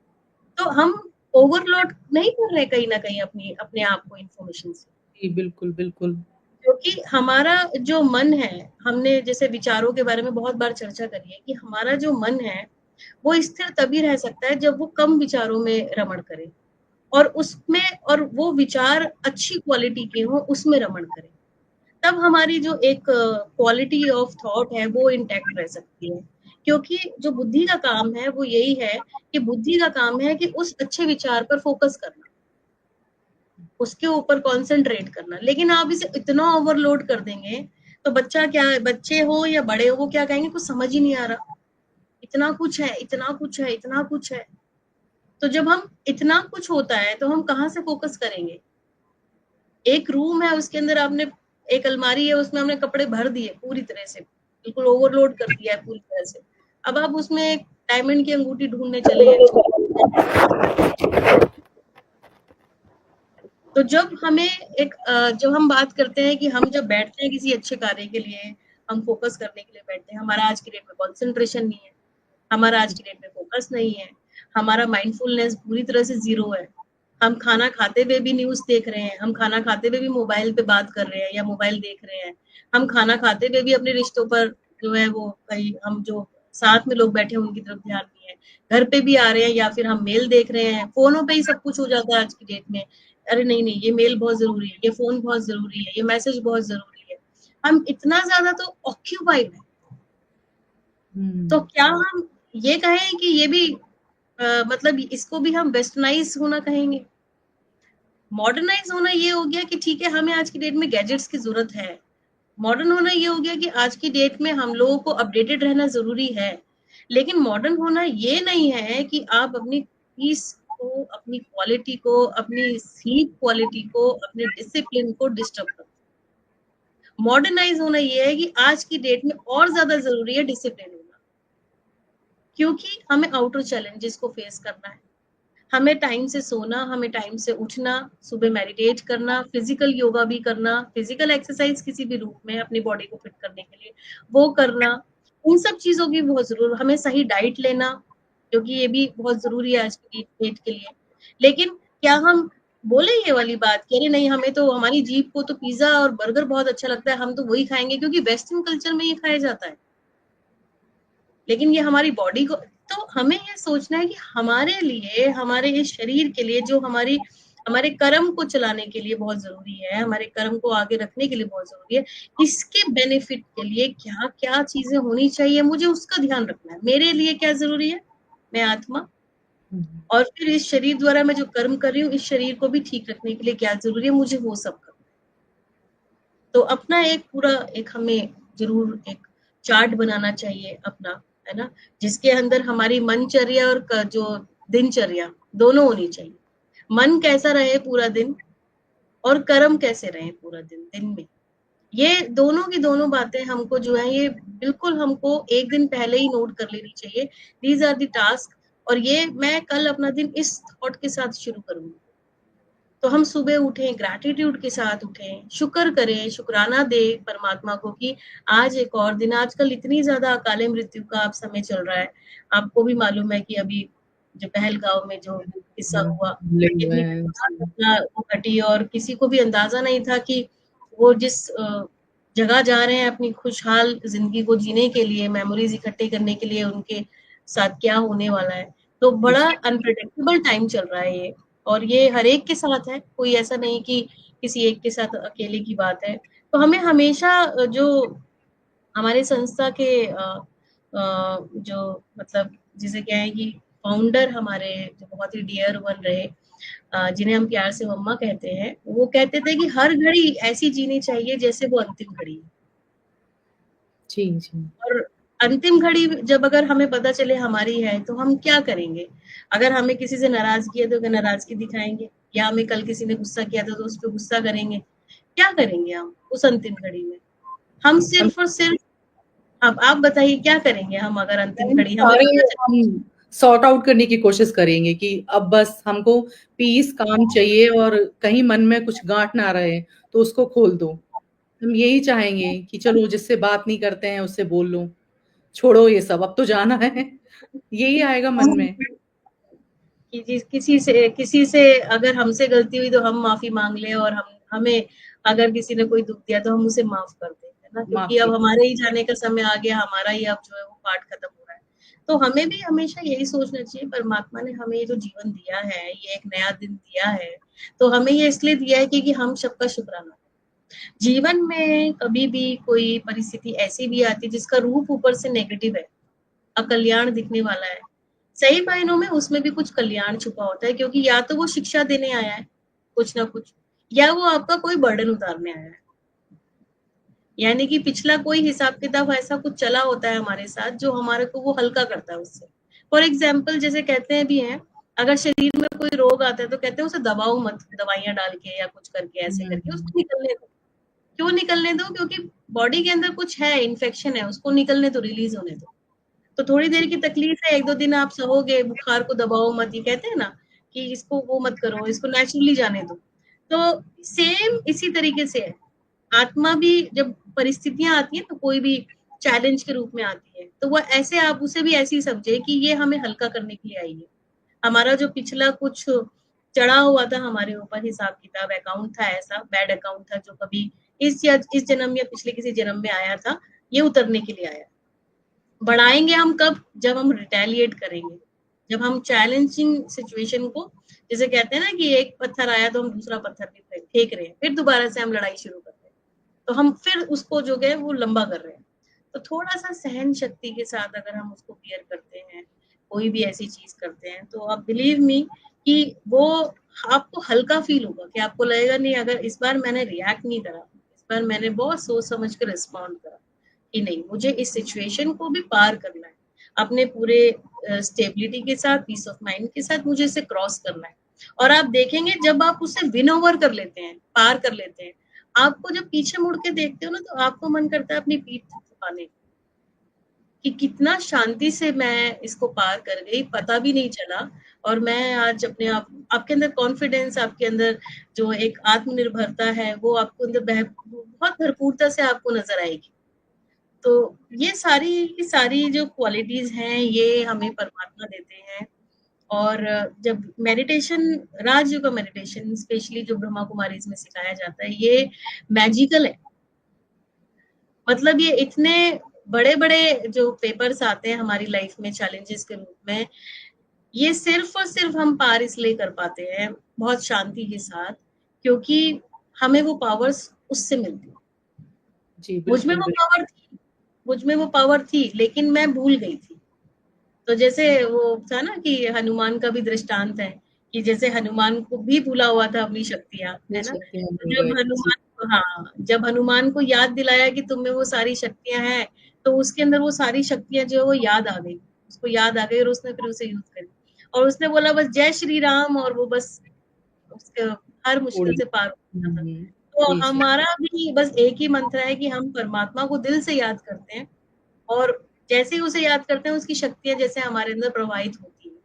तो हम ओवरलोड नहीं कर रहे कहीं ना कहीं अपने आप को इन्फॉर्मेशन से। जी, बिल्कुल, बिल्कुल। क्योंकि हमारा जो मन है, हमने जैसे विचारों के बारे में बहुत बार चर्चा करी है कि हमारा जो मन है वो स्थिर तभी रह सकता है जब वो कम विचारों में रमण करे और उसमें और वो विचार अच्छी क्वालिटी के हो उसमें रमण करे, तब हमारी जो एक क्वालिटी ऑफ थॉट है वो इंटैक्ट रह सकती है। क्योंकि जो बुद्धि का काम है वो यही है कि बुद्धि का काम है कि उस अच्छे विचार पर फोकस करना, उसके ऊपर कंसंट्रेट करना। लेकिन आप इसे इतना ओवरलोड कर देंगे तो बच्चा क्या है, बच्चे हो या बड़े हो, वो क्या कहेंगे कुछ समझ ही नहीं आ रहा, इतना कुछ है, इतना कुछ है, इतना कुछ है। तो जब हम इतना कुछ होता है तो हम कहाँ से फोकस करेंगे। एक रूम है उसके अंदर आपने एक अलमारी है उसमें हमने कपड़े भर दिए पूरी तरह से, बिल्कुल ओवरलोड कर दिया है पूरी तरह से। अब आप उसमें एक डायमंड की अंगूठी ढूंढने चले हैं, तो जब हमें एक जब हम बात करते हैं कि हम जब बैठते हैं किसी अच्छे कार्य के लिए, हम फोकस करने के लिए बैठते हैं, हमारा आज की डेट में कंसंट्रेशन नहीं है, हमारा आज की डेट में फोकस नहीं है, हमारा माइंडफुलनेस पूरी तरह से जीरो है। हम खाना खाते हुए भी न्यूज देख रहे हैं, हम खाना खाते हुए भी मोबाइल पे बात कर रहे हैं या मोबाइल देख रहे हैं, हम खाना खाते हुए भी अपने रिश्तों पर जो है वो कहीं हम जो साथ में लोग बैठे हैं उनकी तरफ ध्यान नहीं है, घर पे भी आ रहे हैं या फिर हम मेल देख रहे हैं, फोनों पे ही सब कुछ हो जाता है आज की डेट में। अरे नहीं नहीं, ये मेल बहुत जरूरी है, ये फोन बहुत जरूरी है, ये मैसेज बहुत जरूरी है। हम इतना ज्यादा तो ऑक्यूपाइड है। तो क्या हम ये कहें कि ये भी मतलब इसको भी हम वेस्टर्नाइज होना कहेंगे? मॉडर्नाइज होना ये हो गया कि ठीक है, हमें आज की डेट में गैजेट्स की जरूरत है। मॉडर्न होना ये हो गया कि आज की डेट में हम लोगों को अपडेटेड रहना जरूरी है। लेकिन मॉडर्न होना ये नहीं है कि आप अपनी पीस को, अपनी क्वालिटी को, अपनी स्लीप क्वालिटी को, अपने डिसिप्लिन को डिस्टर्ब करो। मॉडर्नाइज होना ये है कि आज की डेट में और ज्यादा जरूरी है डिसिप्लिन होना, क्योंकि हमें आउटर चैलेंजेस को फेस करना है। हमें टाइम से सोना, हमें टाइम से उठना, सुबह मेडिटेट करना, फिजिकल योगा भी करना, फिजिकल एक्सरसाइज किसी भी रूप में अपनी बॉडी को फिट करने के लिए वो करना, इन सब चीजों की बहुत जरूर। हमें सही डाइट लेना, क्योंकि ये भी बहुत जरूरी है आज की डेट के लिए। लेकिन क्या हम बोले ये वाली बात कि अरे नहीं, हमें तो हमारी जीभ को तो पिज्जा और बर्गर बहुत अच्छा लगता है, हम तो वही खाएंगे क्योंकि वेस्टर्न कल्चर में ये खाया जाता है, लेकिन ये हमारी बॉडी को। तो हमें ये सोचना है कि हमारे लिए, हमारे इस शरीर के लिए, जो हमारे कर्म को चलाने के लिए बहुत जरूरी है, हमारे कर्म को आगे रखने के लिए बहुत जरूरी है, इसके बेनिफिट के लिए क्या क्या चीजें होनी चाहिए, मुझे उसका ध्यान रखना है। मेरे लिए क्या जरूरी है, मैं आत्मा, और फिर इस शरीर द्वारा मैं जो कर्म कर रही हूँ, इस शरीर को भी ठीक रखने के लिए क्या जरूरी है, मुझे वो सब करना है। तो अपना एक पूरा एक हमें जरूर एक चार्ट बनाना चाहिए अपना, है ना, जिसके अंदर हमारी मनचर्या और जो दिनचर्या दोनों होनी चाहिए। मन कैसा रहे पूरा दिन और कर्म कैसे रहे पूरा दिन में, ये दोनों की दोनों बातें हमको जो है ये बिल्कुल हमको एक दिन पहले ही नोट कर लेनी चाहिए। दीज आर द टास्क, और ये मैं कल अपना दिन इस थॉट के साथ शुरू करूंगी। तो हम सुबह उठें, ग्रैटिट्यूड के साथ उठें, शुक्र करें, शुक्राना दें परमात्मा को कि आज एक और दिन। आजकल इतनी ज्यादा अकाले मृत्यु का आप समय चल रहा है, आपको भी मालूम है कि अभी जो पहलगांव में जो किस्सा हुआ, कितनी घटना वो घटी, और किसी को भी अंदाजा नहीं था कि वो जिस जगह जा रहे हैं अपनी खुशहाल जिंदगी को जीने के लिए, मेमोरीज इकट्ठे करने के लिए, उनके साथ क्या होने वाला है। तो बड़ा अनप्रेडिक्टेबल टाइम चल रहा है ये, और ये हर एक के साथ है, कोई ऐसा नहीं कि किसी एक के साथ अकेले की बात है। तो हमें हमेशा जो हमारे संस्था के जो मतलब जिसे क्या है कि फाउंडर हमारे जो बहुत ही डियर वन रहे, जिन्हें हम प्यार से मम्मा कहते हैं, वो कहते थे कि हर घड़ी ऐसी जीनी चाहिए जैसे वो अंतिम घड़ी है। जी जी। और अंतिम घड़ी जब अगर हमें पता चले हमारी है, तो हम क्या करेंगे? अगर हमें किसी से नाराजगी है तो क्या नाराजगी दिखाएंगे, या हमें कल किसी ने गुस्सा किया था तो उस पर गुस्सा करेंगे? क्या करेंगे हम उस अंतिम घड़ी में? हम सिर्फ और सिर्फ, अब आप बताइए क्या करेंगे हम अगर अंतिम घड़ी हमें सारे पता चले? हम सॉर्ट आउट करने की कोशिश करेंगे कि अब बस हमको पीस काम चाहिए और कहीं मन में कुछ गांठ ना रहे तो उसको खोल दो। हम यही चाहेंगे कि चलो जिससे बात नहीं करते हैं उससे बोल लो, छोड़ो ये सब, अब तो जाना है, यही आएगा मन में। कि किसी से अगर हमसे गलती हुई तो हम माफी मांग लें, और हमें अगर किसी ने कोई दुख दिया तो हम उसे माफ कर दें, है ना, क्योंकि अब माफी। हमारे ही जाने का समय आ गया, हमारा ही अब जो है वो पार्ट खत्म हो रहा है। तो हमें भी हमेशा यही सोचना चाहिए, परमात्मा ने हमें ये जो जीवन दिया है, ये एक नया दिन दिया है, तो हमें ये इसलिए दिया है कि हम सबका शुक्राना। जीवन में कभी भी कोई परिस्थिति ऐसी भी आती है जिसका रूप ऊपर से नेगेटिव है, अकल्याण दिखने वाला है, सही मायनों में उसमें भी कुछ कल्याण छुपा होता है, क्योंकि या तो वो शिक्षा देने आया है कुछ ना कुछ, या वो आपका कोई बर्डन उतारने आया है। यानी कि पिछला कोई हिसाब किताब ऐसा कुछ चला होता है हमारे साथ जो हमारे को वो हल्का करता है उससे। फॉर एग्जाम्पल जैसे कहते हैं भी हैं, अगर शरीर में कोई रोग आता है तो कहते हैं उसे दबाओ मत, दवाइयां डाल के या कुछ करके ऐसे करके उसको निकलने दो। क्यों निकलने दो? क्योंकि बॉडी के अंदर कुछ है, इन्फेक्शन है, उसको निकलने दो, रिलीज होने दो। तो थोड़ी देर की तकलीफ है, 1-2 दिन आप सहोगे, बुखार को दबाओ मत, ये कहते हैं ना कि इसको वो मत करो, इसको नेचुरली जाने दो। तो सेम इसी तरीके से है, आत्मा भी जब परिस्थितियां आती हैं तो कोई भी चैलेंज के रूप में आती है, तो वो ऐसे आप उसे भी ऐसे ही समझे कि ये हमें हल्का करने के लिए आई है। हमारा जो पिछला कुछ चढ़ा हुआ था हमारे ऊपर, हिसाब किताब अकाउंट था, ऐसा बैड अकाउंट था जो कभी इस जन्म या पिछले किसी जन्म में आया था, ये उतरने के लिए आया। बढ़ाएंगे हम कब? जब हम रिटेलिएट करेंगे, जब हम चैलेंजिंग सिचुएशन को, जैसे कहते हैं ना कि एक पत्थर आया तो हम दूसरा पत्थर भी फेंक रहे हैं, फिर दोबारा से हम लड़ाई शुरू कर रहे हैं, तो हम फिर उसको जो है वो लंबा कर रहे हैं। तो थोड़ा सा सहन शक्ति के साथ अगर हम उसको बियर करते हैं, कोई भी ऐसी चीज करते हैं, तो आप बिलीव मी कि वो आपको हल्का फील होगा, कि आपको लगेगा नहीं अगर इस बार मैंने रिएक्ट नहीं करा, इस बार मैंने बहुत सोच समझ कर रिस्पॉन्ड करा कि नहीं, मुझे इस सिचुएशन को भी पार करना है, अपने पूरे स्टेबिलिटी के साथ, पीस ऑफ माइंड के साथ मुझे इसे क्रॉस करना है। और आप देखेंगे जब आप उसे विन ओवर कर लेते हैं, पार कर लेते हैं, आपको जब पीछे मुड़ के देखते हो ना, तो आपको मन करता है अपनी पीठ थपथपाने कि कितना शांति से मैं इसको पार कर गई, पता भी नहीं चला। और मैं आज अपने आप, आपके अंदर कॉन्फिडेंस, आपके अंदर जो एक आत्मनिर्भरता है, वो आपको अंदर बहुत भरपूरता से आपको नजर आएगी। तो ये सारी की सारी जो क्वालिटीज हैं, ये हमें परमात्मा देते हैं। और जब मेडिटेशन, राजयोग का मेडिटेशन स्पेशली जो ब्रह्मा कुमारी में सिखाया जाता है, ये मैजिकल है। मतलब ये इतने बड़े बड़े जो पेपर्स आते हैं हमारी लाइफ में चैलेंजेस के रूप में, ये सिर्फ और सिर्फ हम पार इसलिए कर पाते हैं बहुत शांति के साथ, क्योंकि हमें वो पावर्स उससे मिलती है। जी, मुझ में बिल्कुल, वो बिल्कुल। पावर थी, मुझ में वो पावर थी, लेकिन मैं भूल गई थी। तो जैसे वो था ना कि हनुमान का भी दृष्टांत है, कि जैसे हनुमान को भी भूला हुआ था अपनी शक्तियां, ये है ना। शक्तियाँ तो मिल जब गए थे। जी, हनुमान को, हाँ, जब हनुमान को याद दिलाया कि तुम में वो सारी शक्तियां हैं, तो उसके अंदर वो सारी शक्तियां जो है वो याद आ गई, उसको याद आ गई, और उसने फिर उसे यूज करी, और उसने बोला बस जय श्री राम, और वो बस उसके हर मुश्किल उड़ी। से पार हो जाता। हुँ, तो जी, जी। हमारा भी बस एक ही मंत्र है कि हम परमात्मा को दिल से याद करते हैं, और जैसे ही उसे याद करते हैं, उसकी शक्तियां जैसे हमारे अंदर प्रवाहित होती हैं,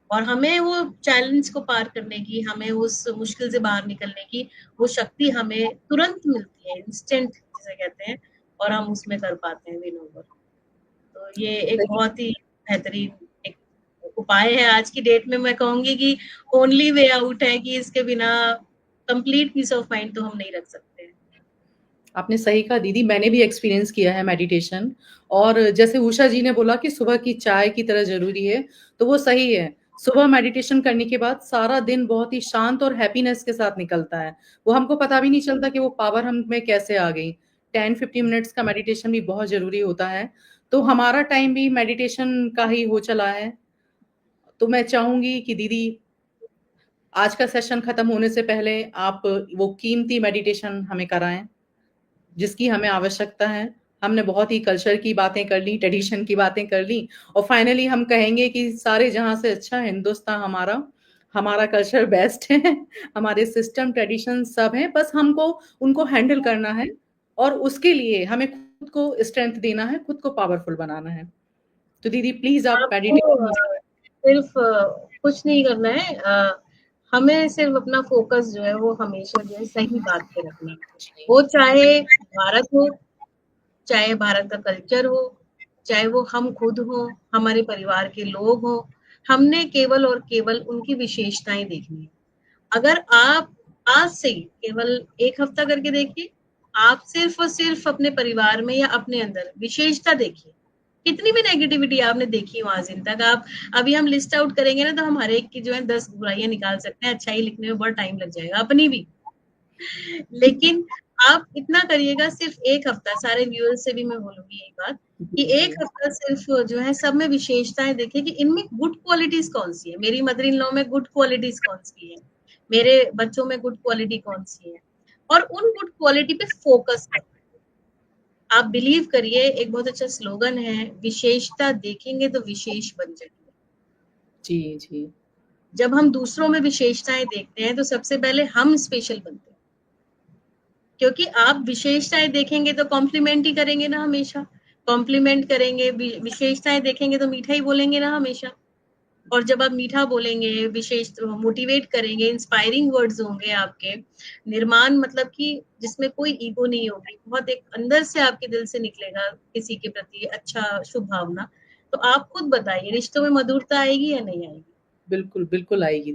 और हमें वो चैलेंज को पार करने की, हमें उस मुश्किल से बाहर निकलने की वो शक्ति हमें तुरंत मिलती है, इंस्टेंट जिसे कहते हैं, और हम उसमें कर पाते हैं विन ओवर। तो ये एक सही। बहुत ही बेहतरीन एक उपाय है आज की डेट में। मैं कहूंगी कि ओनली वे आउट है, कि इसके बिना कंप्लीट पीस ऑफ माइंड तो हम नहीं रख सकते। आपने सही कहा दीदी, मैंने भी एक्सपीरियंस किया है मेडिटेशन। और जैसे उषा जी ने बोला कि सुबह की चाय की तरह ज़रूरी है, तो वो सही है। सुबह मेडिटेशन करने के बाद सारा दिन बहुत ही शांत और हैप्पीनेस के साथ निकलता है। वो हमको पता भी नहीं चलता कि वो पावर हम में कैसे आ गई। 10-15 मिनट्स का मेडिटेशन भी बहुत ज़रूरी होता है। तो हमारा टाइम भी मेडिटेशन का ही हो चला है। तो मैं चाहूँगी कि दीदी, आज का सेशन खत्म होने से पहले आप वो कीमती मेडिटेशन हमें कराएँ। जिसकी हमें आवश्यकता है। हमने बहुत ही कल्चर की बातें कर ली, ट्रेडिशन की बातें कर ली, और फाइनली हम कहेंगे कि सारे जहाँ से अच्छा हिंदुस्तान हमारा, हमारा कल्चर बेस्ट है, हमारे सिस्टम, ट्रेडिशन सब हैं, बस हमको उनको हैंडल करना है, और उसके लिए हमें खुद को स्ट्रेंथ देना है, खुद को पावरफुल बनाना है। तो दीदी प्लीज़ आप आपको मेडिटेशन। सिर्फ कुछ नहीं करना है, हमें सिर्फ अपना फोकस जो है वो हमेशा जो है सही बात पे रखना है। वो चाहे भारत हो, चाहे भारत का कल्चर हो, चाहे वो हम खुद हो, हमारे परिवार के लोग हो, हमने केवल और केवल उनकी विशेषताएं देखनी है। अगर आप आज से केवल एक हफ्ता करके देखिए, आप सिर्फ और सिर्फ अपने परिवार में या अपने अंदर विशेषता देखिए। कितनी भी नेगेटिविटी आपने देखी हो आज दिन तक, आप अभी हम लिस्ट आउट करेंगे ना, तो हम हर एक की जो है 10 बुराइयां निकाल सकते हैं, अच्छाई लिखने में बहुत टाइम लग जाएगा अपनी भी। लेकिन आप इतना करिएगा, सिर्फ एक हफ्ता, सारे व्यूअर्स से भी मैं बोलूंगी यही बात, कि जी, एक हफ्ता सिर्फ जो है सब में विशेषताएं देखिए कि इनमें गुड क्वालिटीज कौन सी है, मेरी मदर इन लॉ में गुड क्वालिटीज कौन सी है, मेरे बच्चों में गुड क्वालिटी कौन सी है, और उन गुड क्वालिटी पे फोकस करें। आप बिलीव करिए, एक बहुत अच्छा स्लोगन है, विशेषता देखेंगे तो विशेष बन जाएंगे। जी, जी। जब हम दूसरों में विशेषताएं देखते हैं, तो सबसे पहले हम स्पेशल बनते हैं, क्योंकि आप विशेषताएं देखेंगे तो कॉम्प्लीमेंट ही करेंगे ना हमेशा, कॉम्प्लीमेंट करेंगे, विशेषताएं देखेंगे तो मीठा ही बोलेंगे ना हमेशा। और जब आप मीठा बोलेंगे, विशेष मोटिवेट करेंगे, इंस्पायरिंग वर्ड्स होंगे आपके, निर्माण मतलब कि जिसमें कोई ईगो नहीं होगी, बहुत एक अंदर से आपके दिल से निकलेगा किसी के प्रति अच्छा शुभ भावना, तो आप खुद बताइए, रिश्तों में मधुरता आएगी या नहीं आएगी? बिल्कुल, बिल्कुल आएगी।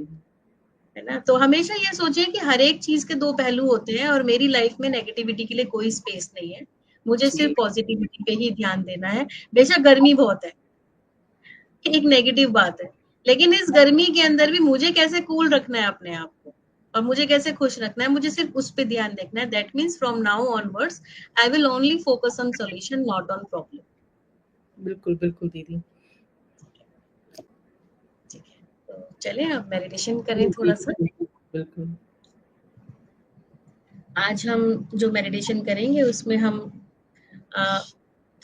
है ना। तो हमेशा ये सोचिए कि हर एक चीज के दो पहलू होते हैं, और मेरी लाइफ में नेगेटिविटी के लिए कोई स्पेस नहीं है। मुझे जी, सिर्फ पॉजिटिविटी पे ही ध्यान देना है। बेशक गर्मी बहुत है, एक नेगेटिव बात है, लेकिन इस गर्मी के अंदर भी मुझे कैसे कूल रखना है अपने आप को और मुझे कैसे खुश रखना है, मुझे सिर्फ उस पे ध्यान देखना है। That means from now onwards I will only focus on solution, not on problem. बिल्कुल, बिल्कुल दीदी। ठीक है, तो चलिए अब मेडिटेशन करें जी, जी, थोड़ा सा। बिल्कुल, बिल्कुल। आज हम जो मेडिटेशन करेंगे उसमें हम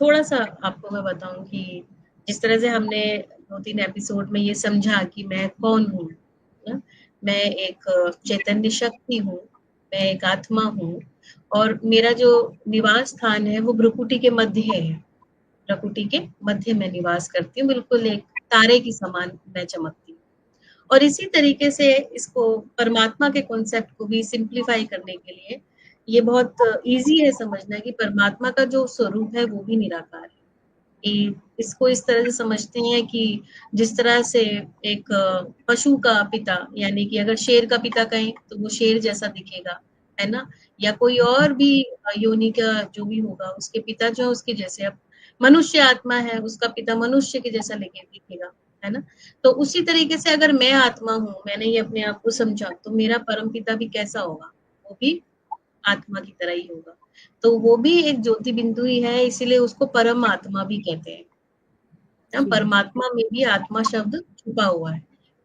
थोड़ा सा आपको मैं बताऊं कि जिस तरह से हमने 2-3 एपिसोड में ये समझा कि मैं कौन हूँ ना, मैं एक चैतन्य शक्ति हूँ, मैं एक आत्मा हूँ और मेरा जो निवास स्थान है वो भ्रुकुटी के मध्य है। प्रकृति के मध्य में निवास करती हूँ, बिल्कुल एक तारे की समान मैं चमकती हूँ। और इसी तरीके से इसको परमात्मा के कॉन्सेप्ट को भी सिंप्लीफाई करने के लिए ये बहुत इजी है समझना कि परमात्मा का जो स्वरूप है वो भी निराकार है। कि इसको इस तरह से समझते हैं कि जिस तरह से एक पशु का पिता, यानी कि अगर शेर का पिता कहें तो वो शेर जैसा दिखेगा, है ना, या कोई और भी योनि का जो भी होगा उसके पिता जो है उसके जैसे। अब मनुष्य आत्मा है, उसका पिता मनुष्य के जैसा लेके दिखेगा, है ना। तो उसी तरीके से अगर मैं आत्मा हूँ, मैंने ये अपने आप को समझा, तो मेरा परम पिता भी कैसा होगा, वो भी आत्मा की तरह ही होगा। तो वो भी एक ज्योति बिंदु ही है, इसीलिए उसको परम आत्मा भी कहते हैं। जी, परमात्मा में भी आत्मा शब्द छुपा हुआ है।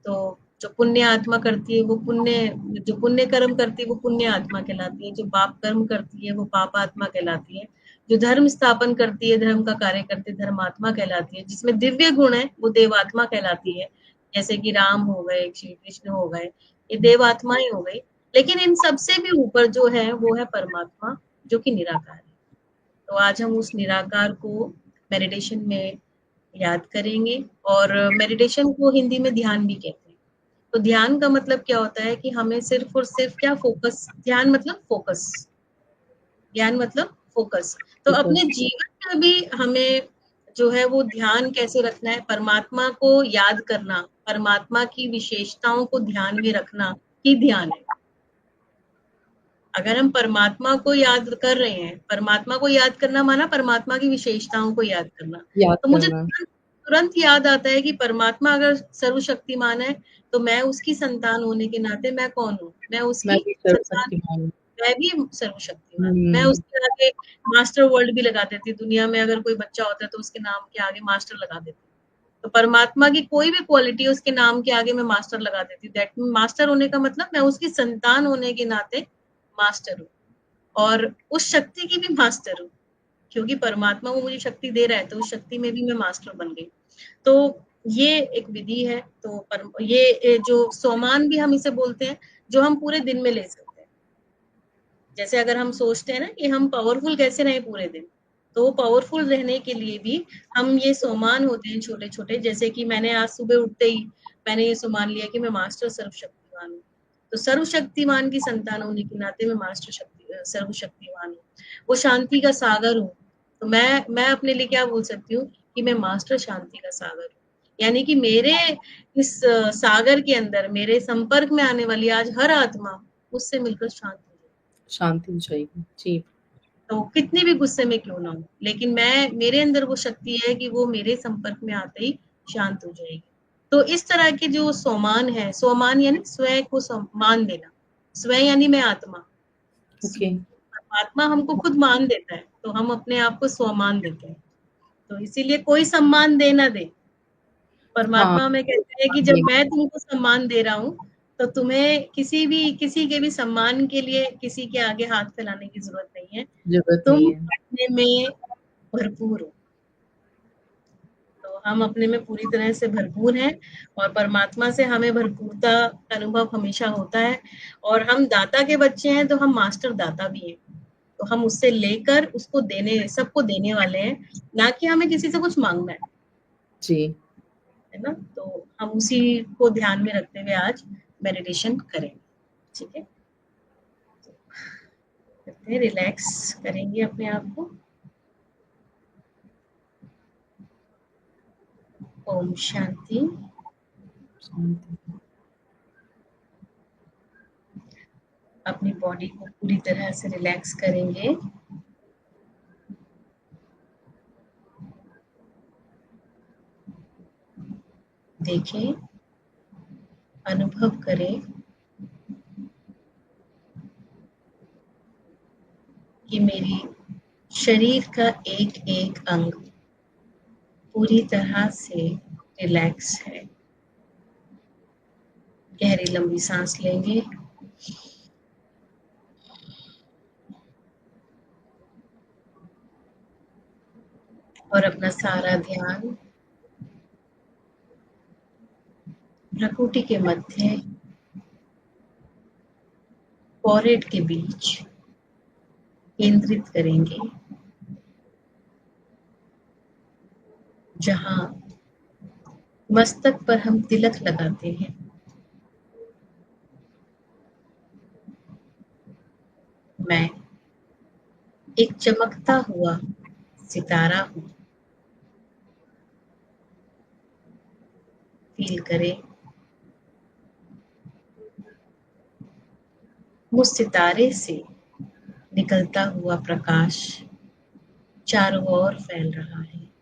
तो जो पुण्य आत्मा करती है वो पुण्य, जो पुण्य कर्म करती है वो पुण्य आत्मा कहलाती है, जो पाप कर्म करती है वो पाप आत्मा कहलाती है, जो धर्म स्थापन करती है, धर्म का कार्य करती है, धर्मात्मा कहलाती है, जिसमें दिव्य गुण है वो देवात्मा कहलाती है। जैसे कि राम हो गए, श्री कृष्ण हो गए, ये देवात्मा ही हो गई। लेकिन इन सबसे भी ऊपर जो है वो है परमात्मा, जो कि निराकार है। तो आज हम उस निराकार को मेडिटेशन में याद करेंगे। और मेडिटेशन को हिंदी में ध्यान भी कहते हैं। तो ध्यान का मतलब क्या होता है कि हमें सिर्फ और सिर्फ क्या, फोकस। ध्यान मतलब फोकस, ध्यान मतलब फोकस। तो अपने फोकस। जीवन में भी हमें जो है वो ध्यान कैसे रखना है, परमात्मा को याद करना, परमात्मा की विशेषताओं को ध्यान में रखना ही ध्यान है। अगर हम परमात्मा को याद कर रहे हैं, परमात्मा को याद करना माना परमात्मा की विशेषताओं को याद करना, याद तो मुझे करना। तुरंत याद आता है कि परमात्मा अगर सर्वशक्तिमान है तो मैं उसकी संतान होने के नाते मैं कौन हूँ, मैं मैं उसकी भी संतान, सर्वशक्तिमान हूँ। मैं भी सर्वशक्तिमान हूँ। मैं हुँ, उसके आगे मास्टर वर्ड भी लगा देती, दुनिया में अगर कोई बच्चा होता है तो उसके नाम के आगे मास्टर लगा देती। तो परमात्मा की कोई भी क्वालिटी उसके नाम के आगे मैं मास्टर लगा देती। दैट मास्टर होने का मतलब मैं उसकी संतान होने के नाते मास्टर हूँ और उस शक्ति की भी मास्टर हूँ, क्योंकि परमात्मा वो मुझे शक्ति दे रहा है तो उस शक्ति में भी मैं मास्टर बन गई। तो ये एक विधि है। तो ये जो सोमान भी हम इसे बोलते हैं, जो हम पूरे दिन में ले सकते हैं। जैसे अगर हम सोचते हैं ना कि हम पावरफुल कैसे रहें पूरे दिन, तो पावरफुल रहने के लिए भी हम ये सोमान होते हैं छोटे छोटे। जैसे कि मैंने आज सुबह उठते ही मैंने ये सोमान लिया कि मैं मास्टर सर्वशक्तिमान हूँ। तो सर्वशक्तिमान की संतान होने के नाते मैं मास्टर सर्वशक्तिमान हूँ। वो शांति का सागर हूँ, तो मैं अपने लिए क्या बोल सकती हूँ कि मैं मास्टर शांति का सागर हूँ। यानी कि मेरे इस सागर के अंदर मेरे संपर्क में आने वाली आज हर आत्मा उससे मिलकर शांत हो जाए। शांति हो जाएगी। जी, तो कितनी भी गुस्से में क्यों ना हो, लेकिन मैं, मेरे अंदर वो शक्ति है कि वो मेरे संपर्क में आते ही शांत हो जाएगी। तो इस तरह के जो सोमान है, सोमान यानी स्वयं को सम्मान देना, स्वयं यानी मैं आत्मा, ओके। आत्मा हमको खुद मान देता है तो हम अपने आप को स्वमान देते हैं। तो इसीलिए कोई सम्मान दे ना दे, हाँ, परमात्मा में कहते हैं कि जब ये मैं तुमको सम्मान दे रहा हूँ तो तुम्हें किसी के भी सम्मान के लिए किसी के आगे हाथ फैलाने की जरूरत नहीं है। ज़रूरत तुम नहीं है। अपने में भरपूर हो। तो हम अपने में पूरी तरह से भरपूर हैं और परमात्मा से हमें भरपूरता का अनुभव हमेशा होता है। और हम दाता के बच्चे हैं तो हम मास्टर दाता भी हैं। तो हम उससे लेकर उसको देने, सबको देने वाले हैं, ना कि हमें किसी से कुछ मांगना जी, है ना। तो हम उसी को ध्यान में रखते हुए आज मेडिटेशन करेंगे। ठीक है, करते हैं, रिलैक्स करेंगे अपने आप को। ओम शांति। शांति। अपनी बॉडी को पूरी तरह से रिलैक्स करेंगे। देखें, अनुभव करें कि मेरी शरीर का एक-एक अंग पूरी तरह से रिलैक्स है। गहरी लंबी सांस लेंगे। और अपना सारा ध्यान भ्रुकुटी के मध्य फोrehead के बीच केंद्रित करेंगे, जहां मस्तक पर हम तिलक लगाते हैं। मैं एक चमकता हुआ सितारा हूं। फील करें, उस सितारे से निकलता हुआ प्रकाश चारों ओर फैल रहा है।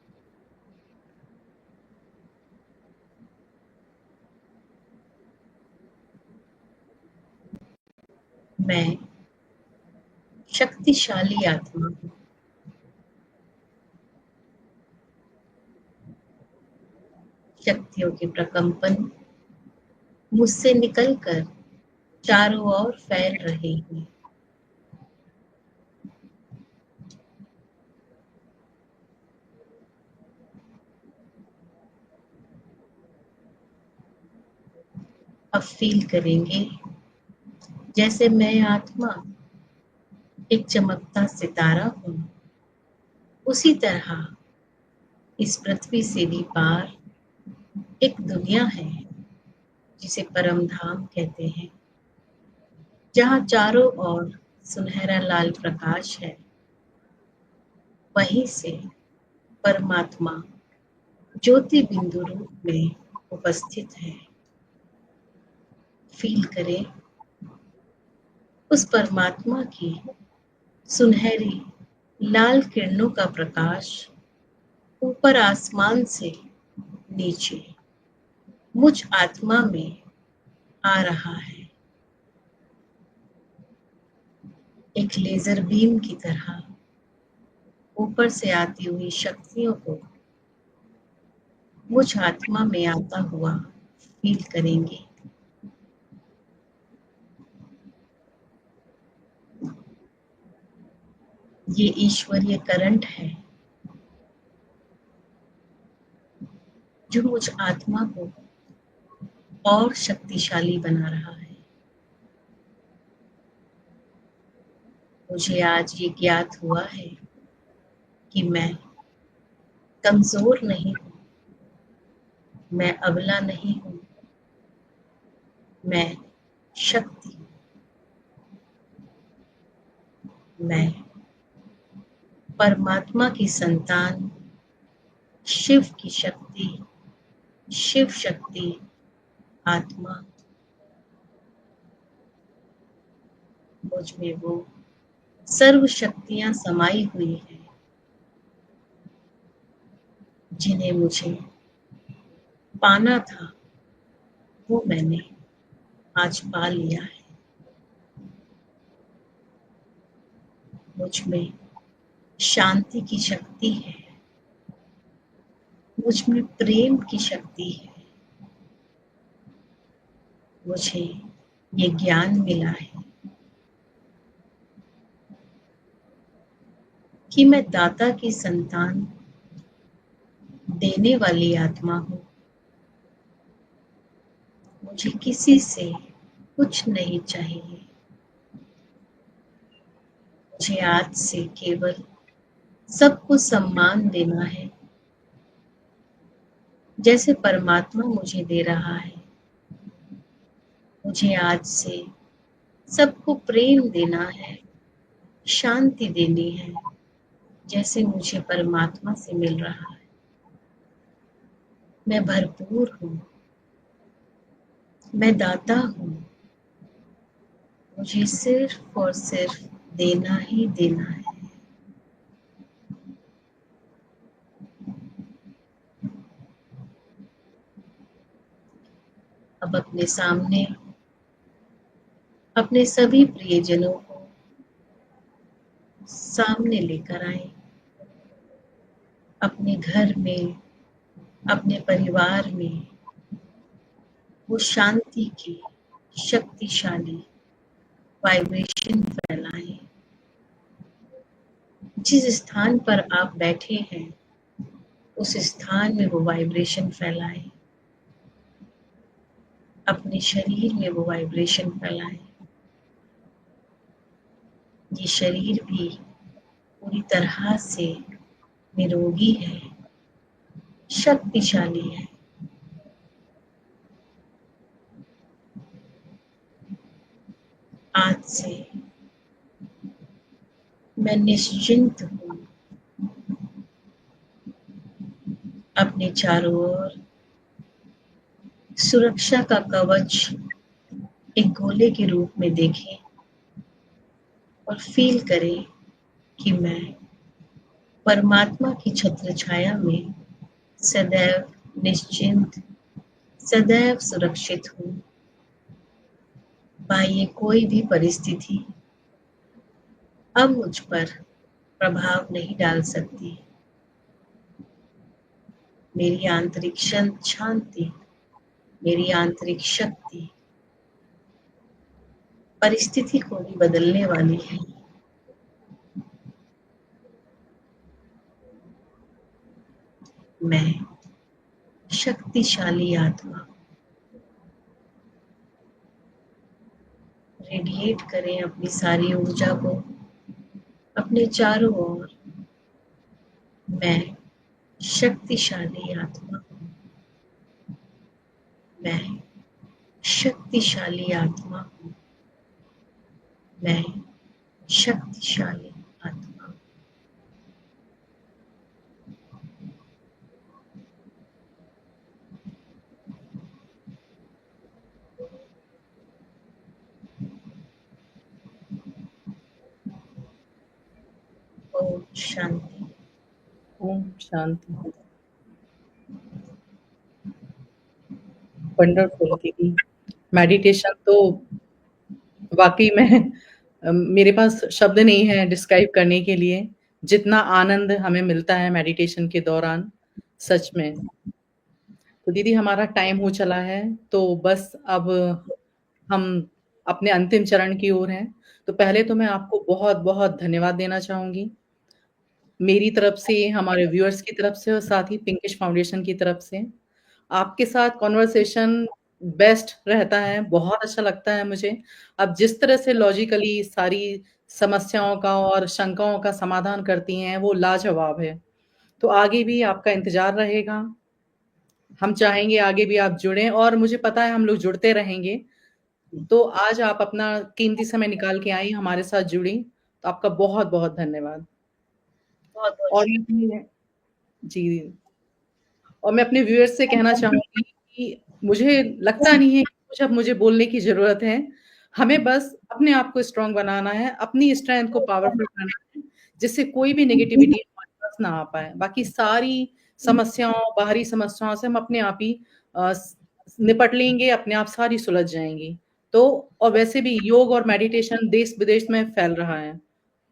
मैं शक्तिशाली आत्मा हूं। शक्तियों के प्रकंपन मुझसे निकलकर चारों ओर फैल रहे हैं। अब फील करेंगे जैसे मैं आत्मा एक चमकता सितारा हूं। उसी तरह इस पृथ्वी से भी पार एक दुनिया है जिसे परम धाम कहते हैं, जहां चारों ओर सुनहरा लाल प्रकाश है। वहीं से परमात्मा ज्योति बिंदु रूप में उपस्थित है। फील करें उस परमात्मा की सुनहरी लाल किरणों का प्रकाश ऊपर आसमान से नीचे मुझ आत्मा में आ रहा है, एक लेजर बीम की तरह। ऊपर से आती हुई शक्तियों को मुझ आत्मा में आता हुआ फील करेंगे। ये ईश्वरीय करंट है जो मुझ आत्मा को और शक्तिशाली बना रहा है। मुझे आज ये ज्ञात हुआ है कि मैं कमजोर नहीं हूं, मैं अबला नहीं हूं, मैं शक्ति हूं। मैं परमात्मा की संतान, शिव की शक्ति, शिव शक्ति आत्मा। मुझ में वो सर्व शक्तियां समाई हुई हैं जिन्हें मुझे पाना था, वो मैंने आज पा लिया है। मुझ में शांति की शक्ति है, मुझ में प्रेम की शक्ति है। मुझे ये ज्ञान मिला है कि मैं दाता की संतान, देने वाली आत्मा हूं। मुझे किसी से कुछ नहीं चाहिए। मुझे आज से केवल सबको सम्मान देना है, जैसे परमात्मा मुझे दे रहा है। मुझे आज से सबको प्रेम देना है, शांति देनी है, जैसे मुझे परमात्मा से मिल रहा है। मैं भरपूर हूं, मैं दाता हूं। मुझे सिर्फ और सिर्फ देना ही देना है। अब अपने सामने अपने सभी प्रियजनों को सामने लेकर आए। अपने घर में, अपने परिवार में वो शांति की शक्तिशाली वाइब्रेशन फैलाएं। जिस स्थान पर आप बैठे हैं उस स्थान में वो वाइब्रेशन फैलाएं। अपने शरीर में वो वाइब्रेशन फैलाएं। ये शरीर भी पूरी तरह से निरोगी है, शक्तिशाली है। आज से मैं निश्चिंत हूँ। अपने चारों ओर सुरक्षा का कवच एक गोले के रूप में देखें और फील करें कि मैं परमात्मा की छत्र छाया में सदैव निश्चिंत, सदैव सुरक्षित हूँ। बाह्य कोई भी परिस्थिति अब मुझ पर प्रभाव नहीं डाल सकती। मेरी आंतरिक शांति, मेरी आंतरिक शक्ति परिस्थिति को भी बदलने वाली है। मैं शक्तिशाली आत्मा। रेडिएट करें अपनी सारी ऊर्जा को अपने चारों ओर। मैं शक्तिशाली आत्मा हूँ। मैं शक्तिशाली आत्मा हूँ। मैं शक्तिशाली आत्मा हूँ। ओम शांति। ओम शांति। वंडरफुल दीदी। मेडिटेशन तो वाकई में मेरे पास शब्द नहीं है डिस्क्राइब करने के लिए, जितना आनंद हमें मिलता है मेडिटेशन के दौरान, सच में। तो दीदी हमारा टाइम हो चला है, तो बस अब हम अपने अंतिम चरण की ओर हैं। तो पहले तो मैं आपको बहुत-बहुत धन्यवाद देना चाहूँगी। मेरी तरफ से, हमारे व्यूअर्स की तरफ से और साथ ही पिंकिश फाउंडेशन की तरफ से। आपके साथ कन्वर्सेशन बेस्ट रहता है, बहुत अच्छा लगता है मुझे। आप जिस तरह से लॉजिकली सारी समस्याओं का और शंकाओं का समाधान करती हैं, वो लाजवाब है। तो आगे भी आपका इंतज़ार रहेगा। हम चाहेंगे आगे भी आप जुड़ें और मुझे पता है हम लोग जुड़ते रहेंगे। तो आज आप अपना कीमती समय निकाल के आई, हमारे साथ जुड़ी, तो आपका बहुत-बहुत धन्यवाद। बहुत-बहुत और ये जी, और मैं अपने व्यूअर्स से कहना चाहूँगी कि मुझे लगता नहीं है कि कुछ अब मुझे बोलने की ज़रूरत है। हमें बस अपने आप को स्ट्रॉन्ग बनाना है, अपनी स्ट्रेंथ को पावरफुल बनाना है, जिससे कोई भी नेगेटिविटी हमारे पास ना आ पाए। बाकी सारी समस्याओं, बाहरी समस्याओं से हम अपने आप ही निपट लेंगे, अपने आप सारी सुलझ जाएँगी। तो और वैसे भी योग और मेडिटेशन देश-विदेश में फैल रहा है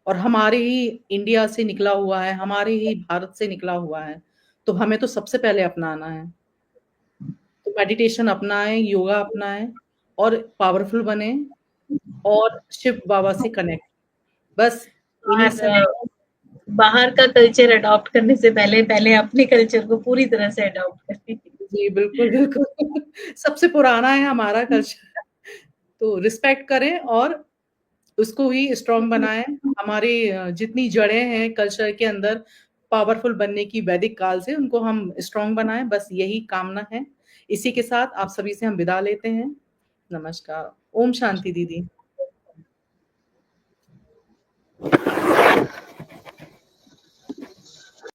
और हमारे ही इंडिया से निकला हुआ है, हमारे ही भारत से निकला हुआ है। तो हमें तो सबसे पहले अपनाना है। तो मेडिटेशन अपनाएँ, योगा अपनाएँ और पावरफुल बनें और शिव बाबा से कनेक्ट। बस इन्हीं समय और बाहर का कल्चर अडॉप्ट करने से पहले अपने कल्चर को पूरी तरह से अडॉप्ट करें। जी, बिल्कुल, बिल्कुल। सबसे पुराना है हमारा कल्चर, तो रिस्पेक्ट करें और उसको ही स्ट्रॉन्ग बनाएँ। हमारी जितनी जड़ें हैं कल्चर के अंदर पावरफुल बनने की वैदिक काल से, उनको हम स्ट्रॉन्ग बनाएँ, बस यही कामना है। इसी के साथ आप सभी से हम विदा लेते हैं। नमस्कार। ओम शांति दीदी।